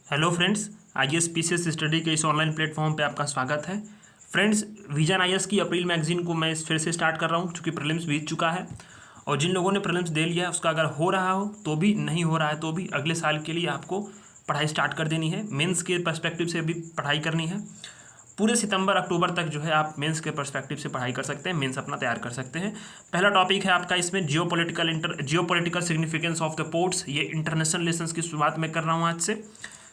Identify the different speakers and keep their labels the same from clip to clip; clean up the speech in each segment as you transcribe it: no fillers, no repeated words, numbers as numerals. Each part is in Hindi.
Speaker 1: Hello friends, IAS PCS study के इस ऑनलाइन प्लेटफॉर्म पे आपका स्वागत है। फ्रेंड्स, विजन आईएएस की अप्रैल मैगजीन को मैं फिर से स्टार्ट कर रहा हूँ क्योंकि प्रीलिम्स बीत चुका है। और जिन लोगों ने प्रीलिम्स दे लिया है उसका अगर हो रहा हो तो भी, नहीं हो रहा है तो भी, अगले साल के लिए आपको पढ़ाई स्टार्ट कर देनी है। मेंस के पर्सपेक्टिव से भी पढ़ाई करनी है। पूरे सितंबर अक्टूबर तक जो है आप मेंस के पर्सपेक्टिव से पढ़ाई कर सकते हैं, मेंस अपना तैयार कर सकते हैं। पहला टॉपिक है आपका इसमें geopolitical significance of the ports. ये इंटरनेशनल रिलेशंस की शुरुआत मैं कर रहा हूँ आज से।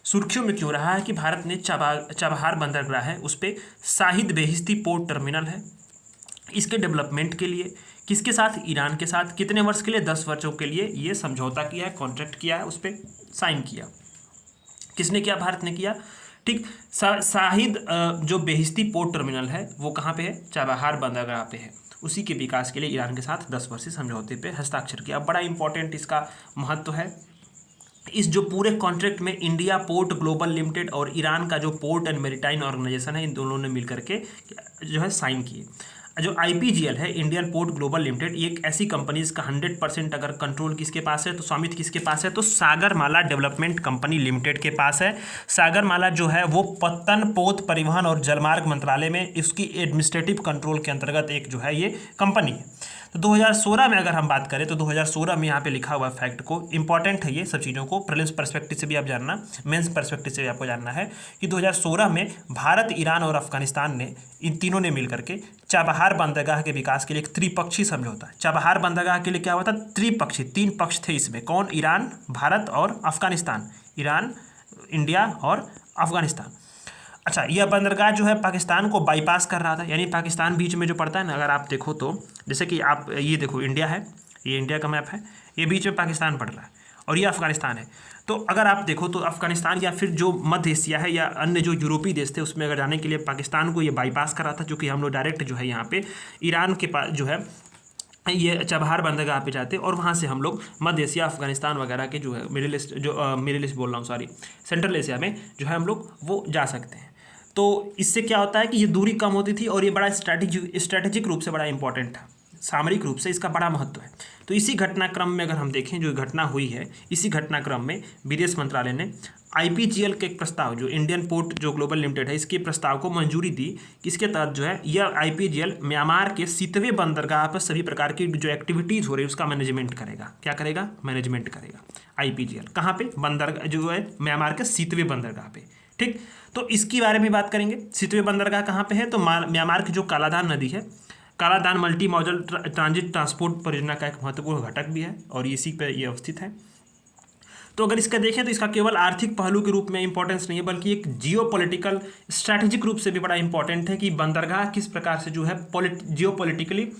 Speaker 1: सुर्खियों में क्यों रहा है कि भारत ने चाबहार बंदरगाह है, उस पर शाहिद बेहिश्ती पोर्ट टर्मिनल है। इसके डेवलपमेंट के लिए किसके साथ, ईरान के साथ, कितने वर्ष के लिए, 10 वर्षों के लिए ये समझौता किया है, कॉन्ट्रैक्ट किया है, उस पर साइन किया। किसने किया? भारत ने किया। ठीक। शाहिद जो बेहिश्ती पोर्ट टर्मिनल है वो कहाँ पे है? चाबहार बंदरगाह पे है। उसी के विकास के लिए ईरान के साथ 10 वर्षीय समझौते पे हस्ताक्षर किया। बड़ा इंपॉर्टेंट इसका महत्व है। इस जो पूरे कॉन्ट्रैक्ट में इंडिया पोर्ट ग्लोबल लिमिटेड और ईरान का जो पोर्ट एंड मैरीटाइम ऑर्गेनाइजेशन है, इन दोनों ने मिलकर के जो है साइन किए। जो आईपीजीएल है, इंडियन पोर्ट ग्लोबल लिमिटेड, ये एक ऐसी कंपनी इसका 100% अगर कंट्रोल किसके पास है, तो स्वामित्व किसके पास है, तो सागरमाला डेवलपमेंट कंपनी लिमिटेड के पास है। सागरमाला जो है वो पत्तन पोत परिवहन और जलमार्ग मंत्रालय में इसकी एडमिनिस्ट्रेटिव कंट्रोल के अंतर्गत एक जो है ये कंपनी है। तो 2016 में अगर हम बात करें तो 2016 में यहाँ पे लिखा हुआ फैक्ट को, इंपॉर्टेंट है ये सब चीज़ों को, प्रीलिम्स पर्सपेक्टिव से भी आप जानना, मेंस पर्सपेक्टिव से भी आपको जानना है कि 2016 में भारत, ईरान और अफगानिस्तान ने, इन तीनों ने मिलकर के चाबहार बंदरगाह के विकास के लिए एक त्रिपक्षीय समझौता। चाबहार बंदरगाह के लिए क्या हुआ था? त्रिपक्षीय, 3 पक्ष थे इसमें। कौन? ईरान, भारत और अफगानिस्तान। ईरान, इंडिया और अफगानिस्तान। अच्छा, यह बंदरगाह जो है पाकिस्तान को बाईपास कर रहा था, यानी पाकिस्तान बीच में जो पड़ता है ना, अगर आप देखो तो, जैसे कि आप ये देखो, इंडिया है, ये इंडिया का मैप है, ये बीच में पाकिस्तान पड़ रहा है और ये अफगानिस्तान है। तो अगर आप देखो तो अफगानिस्तान या फिर जो मध्य एशिया है या अन्य जो यूरोपीय देश थे, उसमें अगर जाने के लिए पाकिस्तान को ये बाईपास कर रहा था, जो कि हम लोग डायरेक्ट जो है यहाँ पे ईरान के पास जो है ये चाबहार बंदरगाह पे जाते और वहाँ से हम लोग मध्य एशिया, अफगानिस्तान वगैरह के जो है मिडिल ईस्ट बोल रहा हूँ, सॉरी, सेंट्रल एशिया में जो है हम लोग वो जा सकते हैं। तो इससे क्या होता है कि ये दूरी कम होती थी और ये बड़ा स्ट्रैटेजिक रूप से बड़ा इंपॉर्टेंट था, सामरिक रूप से इसका बड़ा महत्व है। तो इसी घटनाक्रम में अगर हम देखें, जो घटना हुई है, इसी घटनाक्रम में विदेश मंत्रालय ने आईपीजीएल के एक प्रस्ताव, जो इंडियन पोर्ट जो ग्लोबल लिमिटेड है, इसके प्रस्ताव को मंजूरी दी। इसके तहत जो है यह आईपीजीएल म्यांमार के सीतवे बंदरगाह पर सभी प्रकार की जो एक्टिविटीज़ हो रही है उसका मैनेजमेंट करेगा। क्या करेगा? मैनेजमेंट करेगा आईपीजीएल। कहाँ पे? बंदरगाह जो है म्यांमार के सीतवे बंदरगाह पे। ठीक। तो इसके बारे में बात करेंगे। सीतवे बंदरगाह कहाँ पे है? तो म्यांमार की जो कालाधान नदी है, कालाधान मल्टी मॉडल ट्रांजिट ट्रांसपोर्ट परियोजना का एक महत्वपूर्ण घटक भी है और इसी पे ये अवस्थित है। तो अगर इसका देखें तो इसका केवल आर्थिक पहलू के रूप में इंपॉर्टेंस नहीं है, बल्कि एक जियोपॉलिटिकल स्ट्रैटेजिक रूप से भी बड़ा इंपॉर्टेंट है कि बंदरगाह किस प्रकार से जो है जियोपॉलिटिकली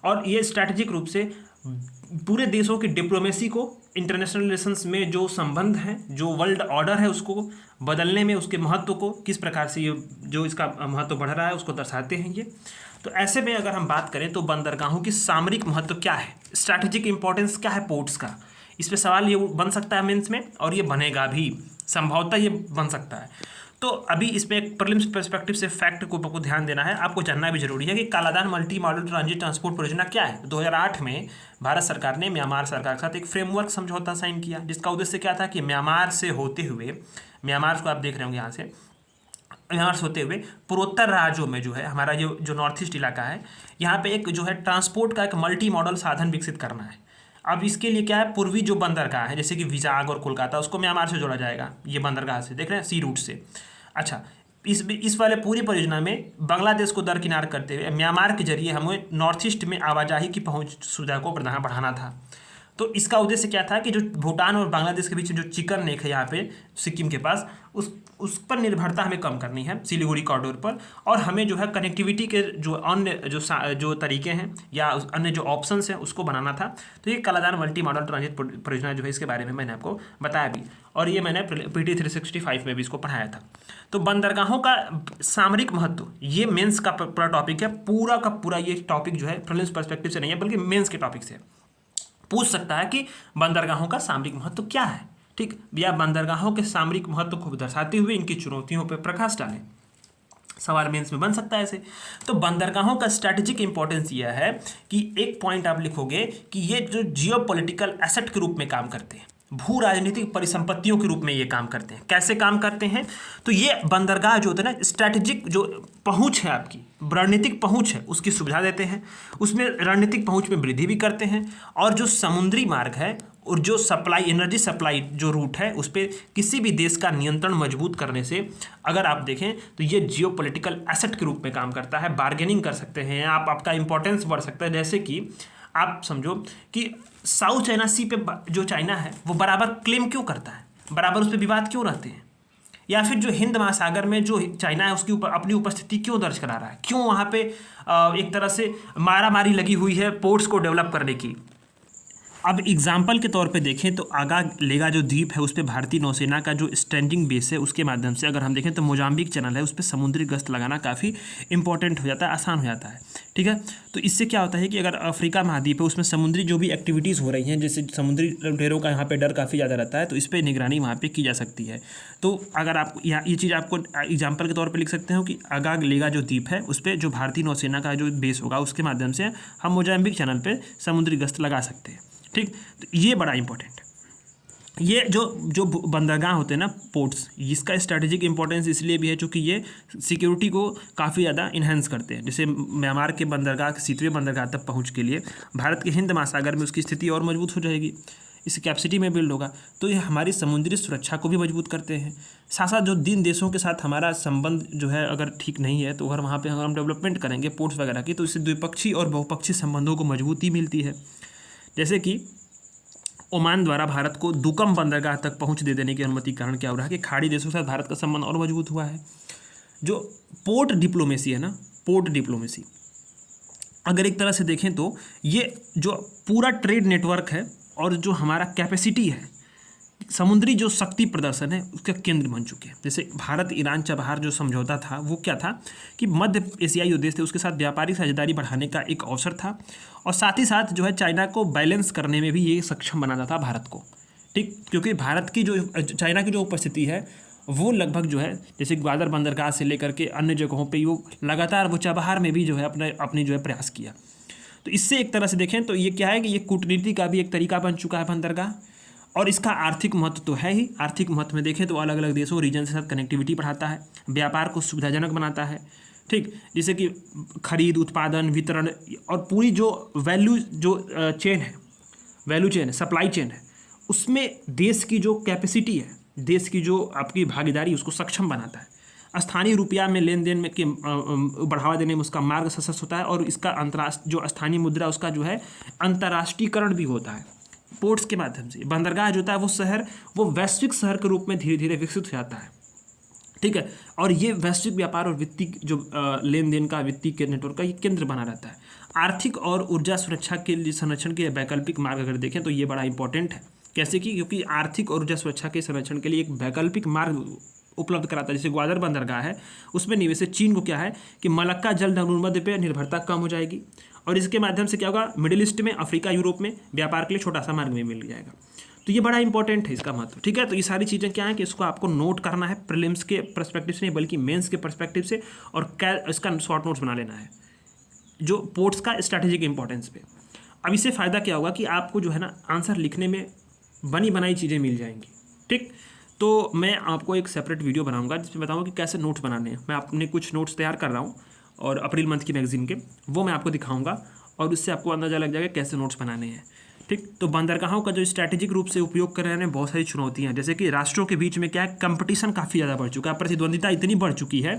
Speaker 1: और ये स्ट्रैटेजिक रूप से पूरे देशों की डिप्लोमेसी को, इंटरनेशनल रिलेशंस में जो संबंध है, जो वर्ल्ड ऑर्डर है, उसको बदलने में उसके महत्व को किस प्रकार से ये जो इसका महत्व बढ़ रहा है उसको दर्शाते हैं ये। तो ऐसे में अगर हम बात करें तो बंदरगाहों की सामरिक महत्व क्या है, स्ट्रैटेजिक इंपॉर्टेंस क्या है पोर्ट्स का, इस पर सवाल ये बन सकता है मेंस में, और ये बनेगा भी, संभवतः ये बन सकता है। तो अभी इसमें एक प्रीलिम्स पर्सपेक्टिव से फैक्ट को आपको ध्यान देना है, आपको जानना भी जरूरी है कि कालाधान मल्टी मॉडल ट्रांजिट ट्रांसपोर्ट परियोजना क्या है। 2008 में भारत सरकार ने म्यांमार सरकार के साथ एक फ्रेमवर्क समझौता साइन किया, जिसका उद्देश्य क्या था कि म्यांमार से होते हुए, म्यांमार को आप देख रहे होंगे यहाँ से होते हुए पूर्वोत्तर राज्यों में जो है हमारा जो नॉर्थ ईस्ट इलाका है, यहाँ पे एक जो है ट्रांसपोर्ट का एक मल्टी मॉडल साधन विकसित करना है। अब इसके लिए क्या है, पूर्वी जो बंदरगाह है जैसे कि विजाग और कोलकाता, उसको म्यांमार से जोड़ा जाएगा, ये बंदरगाह से, देख रहे हैं, सी रूट से। अच्छा, इस वाले पूरी परियोजना में बांग्लादेश को दरकिनार करते हुए म्यांमार के जरिए हमें नॉर्थ ईस्ट में आवाजाही की पहुंच सुविधा को बढ़ाना था। तो इसका उद्देश्य क्या था कि जो भूटान और बांग्लादेश के बीच जो चिकन नेक है यहाँ पे सिक्किम के पास, उस पर निर्भरता हमें कम करनी है सिलीगुड़ी कॉरिडोर पर, और हमें जो है कनेक्टिविटी के जो अन्य जो तरीके हैं या अन्य जो ऑप्शंस हैं उसको बनाना था। तो ये कालाधान मल्टी मॉडल ट्रांजिट परियोजना जो है, इसके बारे में मैंने आपको बताया भी, और ये मैंने पीटी 365 में भी इसको पढ़ाया था। तो बंदरगाहों का सामरिक महत्व ये मेंस का पूरा टॉपिक है, पूरा का पूरा ये टॉपिक जो है प्रीलिम्स पर्सपेक्टिव से नहीं है बल्कि मेंस के टॉपिक से पूछ सकता है कि बंदरगाहों का सामरिक महत्व क्या है। ठीक, या बंदरगाहों के सामरिक महत्व को दर्शाते हुए इनकी चुनौतियों पर प्रकाश डालें, सवाल मेंस में बन सकता है ऐसे। तो बंदरगाहों का स्ट्रैटेजिक इंपॉर्टेंस यह है कि एक पॉइंट आप लिखोगे कि ये जो जियोपॉलिटिकल एसेट के रूप में काम करते हैं, भू राजनीतिक परिसंपत्तियों के रूप में ये काम करते हैं। कैसे काम करते हैं? तो ये बंदरगाह जो होते हैं ना, स्ट्रैटेजिक जो पहुंच है आपकी, रणनीतिक पहुंच है, उसकी सुविधा देते हैं, उसमें रणनीतिक पहुंच में वृद्धि भी करते हैं। और जो समुद्री मार्ग है और जो सप्लाई, एनर्जी सप्लाई जो रूट है, उस पर किसी भी देश का नियंत्रण मजबूत करने से अगर आप देखें तो ये जियोपॉलिटिकल एसेट के रूप में काम करता है। बार्गेनिंग कर सकते हैं आप, आपका इंपॉर्टेंस बढ़ सकता है। जैसे कि आप समझो कि साउथ चाइना सी पे जो चाइना है वो बराबर क्लेम क्यों करता है, बराबर उस पर विवाद क्यों रहते हैं, या फिर जो हिंद महासागर में जो चाइना है उसकी ऊपर अपनी उपस्थिति क्यों दर्ज करा रहा है, क्यों वहाँ पे एक तरह से मारामारी लगी हुई है पोर्ट्स को डेवलप करने की। अब एग्जाम्पल के तौर पे देखें तो आगा लेगा जो द्वीप है उस पर भारतीय नौसेना का जो स्टैंडिंग बेस है उसके माध्यम से अगर हम देखें तो मोजाम्बिक चैनल है उस पर समुद्री गश्त लगाना काफ़ी इंपॉर्टेंट हो जाता है, आसान हो जाता है। ठीक है, तो इससे क्या होता है कि अगर अफ्रीका महाद्वीप है उसमें समुद्री जो भी एक्टिविटीज़ हो रही हैं, जैसे समुद्री लुटेरों का यहाँ पे डर काफ़ी ज़्यादा रहता है, तो इस पर निगरानी वहाँ पे की जा सकती है। तो अगर आप यहाँ ये चीज़ आपको एग्जाम्पल के तौर पर लिख सकते हो कि आगाग लेगा जो द्वीप है उस पर जो भारतीय नौसेना का जो बेस होगा उसके माध्यम से हम मोजाम्बिक चैनल पर समुद्री गश्त लगा सकते हैं। ठीक, तो ये बड़ा इंपॉर्टेंट है। ये जो बंदरगाह होते हैं ना, पोर्ट्स, इसका स्ट्रैटेजिक इंपॉर्टेंस इसलिए भी है क्योंकि ये सिक्योरिटी को काफ़ी ज़्यादा इन्हेंस करते हैं। जैसे म्यांमार के बंदरगाह, सीतवे बंदरगाह तक पहुंच के लिए भारत के हिंद महासागर में उसकी स्थिति और मजबूत हो जाएगी, इस कैपेसिटी में बिल्ड होगा। तो ये हमारी समुद्री सुरक्षा को भी मजबूत करते हैं। साथ साथ जो दिन देशों के साथ हमारा संबंध जो है अगर ठीक नहीं है तो अगर वहाँ पर हम डेवलपमेंट करेंगे पोर्ट्स वगैरह की, तो इससे द्विपक्षीय और बहुपक्षीय संबंधों को मजबूती मिलती है। जैसे कि ओमान द्वारा भारत को दुकम बंदरगाह तक पहुंच दे देने की अनुमति के कारण क्या हो रहा है कि खाड़ी देशों के साथ भारत का संबंध और मजबूत हुआ है। जो पोर्ट डिप्लोमेसी है ना, पोर्ट डिप्लोमेसी अगर एक तरह से देखें तो ये जो पूरा ट्रेड नेटवर्क है और जो हमारा कैपेसिटी है, समुद्री जो शक्ति प्रदर्शन है उसका केंद्र बन चुके हैं। जैसे भारत ईरान चबहार जो समझौता था वो क्या था कि मध्य एशियाई जो देश थे उसके साथ व्यापारिक साझेदारी बढ़ाने का एक अवसर था, और साथ ही साथ जो है चाइना को बैलेंस करने में भी ये सक्षम बनाता था भारत को। ठीक, क्योंकि भारत की जो चाइना की जो उपस्थिति है वो लगभग जो है जैसे ग्वादर बंदरगाह से लेकर के अन्य जगहों पर वो लगातार वो चबहार में भी जो है अपनी जो है प्रयास किया। तो इससे एक तरह से देखें तो ये क्या है कि ये कूटनीति का भी एक तरीका बन चुका है बंदरगाह, और इसका आर्थिक महत्व तो है ही। आर्थिक महत्व में देखें तो अलग अलग देशों रीजन के साथ कनेक्टिविटी बढ़ाता है, व्यापार को सुविधाजनक बनाता है। ठीक, जैसे कि खरीद, उत्पादन, वितरण और पूरी जो वैल्यू जो चेन है, वैल्यू चेन है, सप्लाई चेन है, उसमें देश की जो कैपेसिटी है, देश की जो आपकी भागीदारी उसको सक्षम बनाता है। स्थानीय रुपया में लेन देन में के बढ़ावा देने में उसका मार्ग सशक्त होता है, और इसका अंतर्राष्ट्रीय जो स्थानीय मुद्रा उसका जो है अंतर्राष्ट्रीयकरण भी होता है पोर्ट्स के माध्यम से। बंदरगाह जो होता है वो शहर, वो वैश्विक शहर के रूप में धीरे धीरे विकसित हो जाता है। ठीक है, और ये वैश्विक व्यापार और वित्तीय जो लेन देन का वित्तीय के नेटवर्क का ये केंद्र बना रहता है। आर्थिक और ऊर्जा सुरक्षा के लिए संरक्षण के वैकल्पिक मार्ग अगर देखें तो ये बड़ा इंपॉर्टेंट है। कैसे कि क्योंकि आर्थिक और ऊर्जा सुरक्षा के संरक्षण के लिए एक वैकल्पिक मार्ग उपलब्ध कराता है। जैसे ग्वादर बंदरगाह है उसमें निवेश से चीन को क्या है कि मलक्का जल धनुर्मध्य पे निर्भरता कम हो जाएगी, और इसके माध्यम से क्या होगा, मिडिल ईस्ट में, अफ्रीका, यूरोप में व्यापार के लिए छोटा सा मार्ग में मिल जाएगा। तो ये बड़ा इंपॉर्टेंट है इसका महत्व। ठीक है, तो ये सारी चीज़ें क्या है कि इसको आपको नोट करना है, प्रीलिम्स के पर्सपेक्टिव से नहीं बल्कि मेंस के पर्सपेक्टिव से, और क्या इसका शॉर्ट नोट्स बना लेना है जो पोर्ट्स का स्ट्रैटेजिक इंपॉर्टेंस पे। अब इससे फ़ायदा क्या होगा कि आपको जो है ना आंसर लिखने में बनी बनाई चीज़ें मिल जाएंगी। ठीक, तो मैं आपको एक सेपरेट वीडियो बनाऊंगा जिसमें बताऊंगा कि कैसे नोट्स बनाने हैं। मैं अपने कुछ नोट्स तैयार कर रहा हूँ और अप्रैल मंथ की मैगजीन के, वो मैं आपको दिखाऊंगा और उससे आपको अंदाज़ा लग जाएगा कैसे नोट्स बनाने हैं। ठीक, तो बंदरगाहों का जो स्ट्रैटेजिक रूप से उपयोग कर रहे हैं बहुत सारी चुनौतियां, जैसे कि राष्ट्रों के बीच में क्या है, कंपटीशन काफ़ी ज़्यादा बढ़ चुका है, प्रतिद्वंदिता इतनी बढ़ चुकी है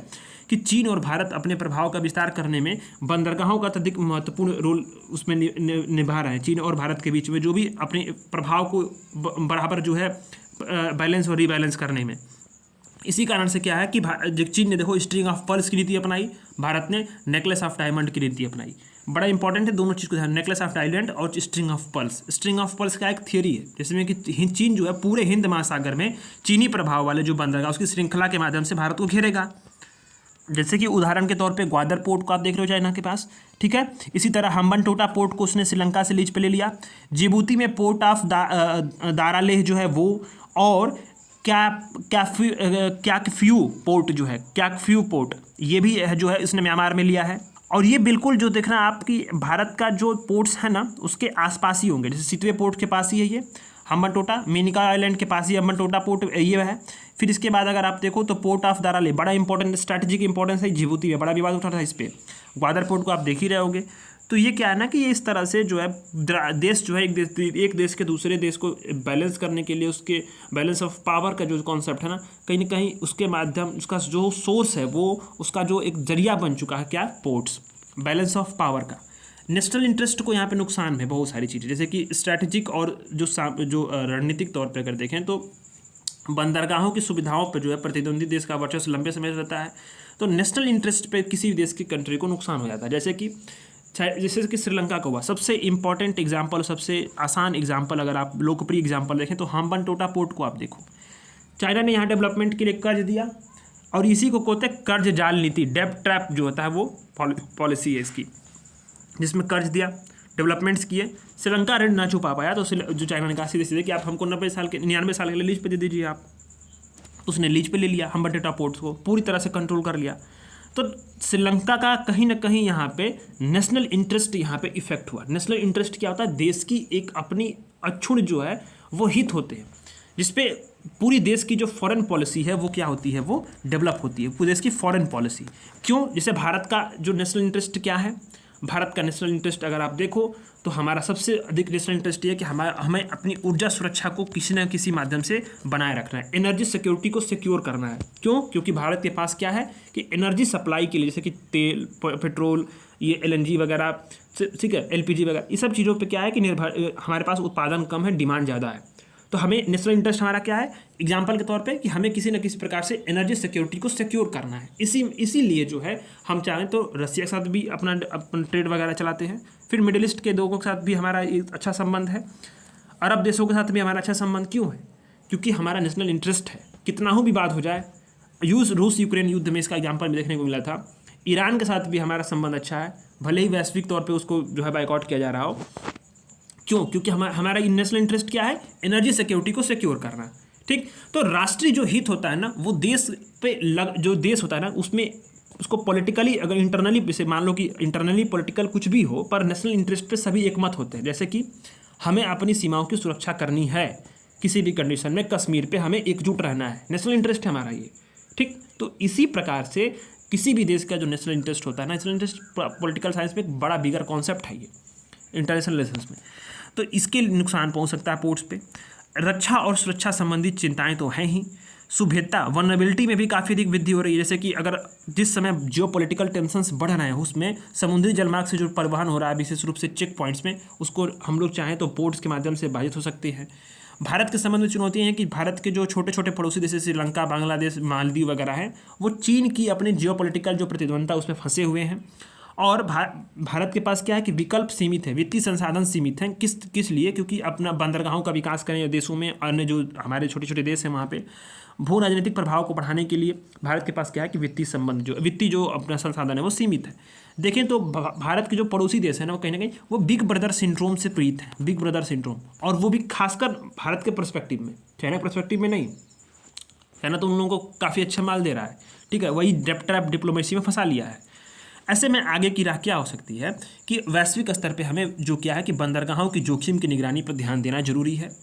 Speaker 1: कि चीन और भारत अपने प्रभाव का विस्तार करने में बंदरगाहों का अत्यधिक महत्वपूर्ण रोल उसमें निभा रहे हैं। चीन और भारत के बीच में जो भी अपने प्रभाव को बराबर जो है बैलेंस और रीबैलेंस करने में, इसी कारण से क्या है कि चीन ने देखो स्ट्रिंग ऑफ पर्ल्स की नीति अपनाई, भारत ने नेकलेस ऑफ डायमंड की नीति अपनाई। बड़ा इंपॉर्टेंट है दोनों चीज़ को ध्यान, नेकलेस ऑफ डायमंड और string of pearls. String of pearls का एक थियरी है जिसमें कि चीन जो है पूरे हिंद महासागर में चीनी प्रभाव वाले जो बंदरगाह उसकी श्रृंखला के माध्यम से भारत को घेरेगा। जैसे कि उदाहरण के तौर पे ग्वादर पोर्ट को आप देख रहे हो चाइना के पास, ठीक है। इसी तरह हम्बनटोटा पोर्ट को उसने श्रीलंका से लीज पे ले लिया। जिबूती में पोर्ट ऑफ दारालेह जो है वो, और क्याकफ्यू पोर्ट जो है, क्याकफ्यू पोर्ट ये भी है जो है इसने म्यांमार में लिया है। और ये बिल्कुल जो देखना आपकी भारत का जो पोर्ट्स है ना उसके आसपास ही होंगे, जैसे सितवे पोर्ट के पास ही है ये, हम्बनटोटा, मिनिकॉय आइलैंड के पास ही हम्बनटोटा पोर्ट ये है। फिर इसके बाद अगर आप देखो तो पोर्ट ऑफ दाराले, बड़ा इंपॉर्टेंट स्ट्रैटेजिक इंपॉर्टेंस है जिबूती में, बड़ा विवाद उठा था इस पर। ग्वादर पोर्ट को आप देख ही रहे होगे। तो ये क्या है ना कि ये इस तरह से जो है देश जो है एक देश के दूसरे देश को बैलेंस करने के लिए, उसके बैलेंस ऑफ पावर का जो कॉन्सेप्ट है ना कहीं उसके माध्यम, उसका जो सोर्स है वो उसका जो एक जरिया बन चुका है क्या, पोर्ट्स, बैलेंस ऑफ पावर का। नेशनल इंटरेस्ट को यहाँ पे नुकसान है बहुत सारी चीज़ें, जैसे कि स्ट्रैटेजिक और जो रणनीतिक तौर पर अगर देखें तो बंदरगाहों की सुविधाओं पर जो है प्रतिद्वंदी देश का वर्चस्व लंबे समय से रहता है। तो नेशनल इंटरेस्ट पे किसी भी देश की कंट्री को नुकसान हो जाता है। जैसे कि श्रीलंका का हुआ सबसे इंपॉर्टेंट एग्जांपल, सबसे आसान एग्जांपल, अगर आप लोकप्रिय एग्जांपल देखें तो हम्बनटोटा पोर्ट को आप देखो। चाइना ने यहाँ डेवलपमेंट के लिए कर्ज दिया और इसी को कहते हैं कर्ज जाल नीति, डेब्ट ट्रैप जो होता है वो पॉलिसी है इसकी, जिसमें कर्ज दिया, डेवलपमेंट्स किए, श्रीलंका ऋण ना चुका पाया तो जो चाइना ने कहा सीधे सीधे कि आप हमको 99 साल के लिए लीज पे दे दीजिए आप। तो उसने लीज पे ले लिया, हम्बनटोटा पोर्ट्स को पूरी तरह से कंट्रोल कर लिया। तो श्रीलंका का कहीं ना कहीं यहाँ पे नेशनल इंटरेस्ट यहाँ पे इफेक्ट हुआ। नेशनल इंटरेस्ट क्या होता है, देश की एक अपनी अक्षुण्ण जो है वो हित होते हैं, जिसपे पूरी देश की जो फॉरेन पॉलिसी है वो क्या होती है, वो डेवलप होती है, पूरे देश की फॉरेन पॉलिसी। क्यों? जैसे भारत का जो नेशनल इंटरेस्ट क्या है, भारत का नेशनल इंटरेस्ट अगर आप देखो तो हमारा सबसे अधिक नेशनल इंटरेस्ट ये है कि हमें अपनी ऊर्जा सुरक्षा को किसी न किसी माध्यम से बनाए रखना है, एनर्जी सिक्योरिटी को सिक्योर करना है। क्यों? क्योंकि भारत के पास क्या है कि एनर्जी सप्लाई के लिए, जैसे कि तेल, पेट्रोल, ये LNG वगैरह, ठीक है, LPG वगैरह, ये सब चीज़ों पे क्या है कि हमारे पास उत्पादन कम है, डिमांड ज़्यादा है। तो हमें नेशनल इंटरेस्ट हमारा क्या है, एग्जाम्पल के तौर पे कि हमें किसी न किसी प्रकार से एनर्जी सिक्योरिटी को सिक्योर करना है। इसीलिए जो है हम चाहें तो रसिया के साथ भी अपना ट्रेड वगैरह चलाते हैं। फिर मिडिल ईस्ट के लोगों के साथ भी हमारा एक अच्छा संबंध है, अरब देशों के साथ भी हमारा अच्छा संबंध। क्यों है? क्योंकि हमारा नेशनल इंटरेस्ट है। कितना हो विवाद हो जाए, रूस यूक्रेन युद्ध में इसका एग्जाम्पल भी देखने को मिला था। ईरान के साथ भी हमारा संबंध अच्छा है, भले ही वैश्विक तौर पर उसको जो है बाइकआउट किया जा रहा हो। क्यों? क्योंकि हमारा नेशनल इंटरेस्ट क्या है, एनर्जी सिक्योरिटी को सिक्योर करना। ठीक, तो राष्ट्रीय जो हित होता है ना, वो देश पे जो देश होता है ना, उसमें उसको पॉलिटिकली अगर इंटरनली, जैसे मान लो कि इंटरनली पॉलिटिकल कुछ भी हो, पर नेशनल इंटरेस्ट पे सभी एकमत होते हैं। जैसे कि हमें अपनी सीमाओं की सुरक्षा करनी है, किसी भी कंडीशन में कश्मीर पे हमें एकजुट रहना है, नेशनल इंटरेस्ट है हमारा ये। ठीक, तो इसी प्रकार से किसी भी देश का जो नेशनल इंटरेस्ट होता है, नेशनल इंटरेस्ट पॉलिटिकल साइंस में एक बड़ा बिगर कॉन्सेप्ट है ये इंटरनेशनल रिलेशंस में। तो इसके नुकसान पहुंच सकता है पोर्ट्स पे। रक्षा और सुरक्षा संबंधी चिंताएं तो हैं ही। सुभेद्यता, वनरेबिलिटी में भी काफ़ी अधिक वृद्धि हो रही है। जैसे कि अगर जिस समय जियोपॉलिटिकल टेंशन्स बढ़ रहे हैं, उसमें समुद्री जलमार्ग से जो परिवहन हो रहा है, विशेष रूप से चेक पॉइंट्स में, उसको हम लोग चाहें तो पोर्ट्स के माध्यम से बाधित हो सकते हैं। भारत के संबंध में चुनौतियाँ हैं कि भारत के जो छोटे छोटे पड़ोसी जैसे श्रीलंका, बांग्लादेश, मालदीव वगैरह हैं, वो चीन की अपनी जियोपॉलिटिकल जो प्रतिद्वंद्विता उसमें फंसे हुए हैं। और भारत के पास क्या है कि विकल्प सीमित है, वित्तीय संसाधन सीमित हैं। किस लिए? क्योंकि अपना बंदरगाहों का विकास करें देशों में, अन्य जो हमारे छोटे छोटे देश हैं वहाँ पे भू राजनीतिक प्रभाव को बढ़ाने के लिए भारत के पास क्या है कि वित्तीय जो अपना संसाधन है वो सीमित है। देखें तो भारत के जो पड़ोसी देश है ना, वो कहीं ना कहीं वो बिग ब्रदर सिंड्रोम से पीड़ित है, बिग ब्रदर सिंड्रोम। और वो भी खासकर भारत के पर्सपेक्टिव में, चाइना पर्सपेक्टिव में नहीं। चाइना तो उन लोगों को काफ़ी अच्छा माल दे रहा है, ठीक है, वही डेब्ट ट्रैप डिप्लोमेसी में फंसा लिया है। ऐसे में आगे की राह क्या हो सकती है कि वैश्विक स्तर पे हमें जो क्या है कि बंदरगाहों की जोखिम की निगरानी पर ध्यान देना जरूरी है।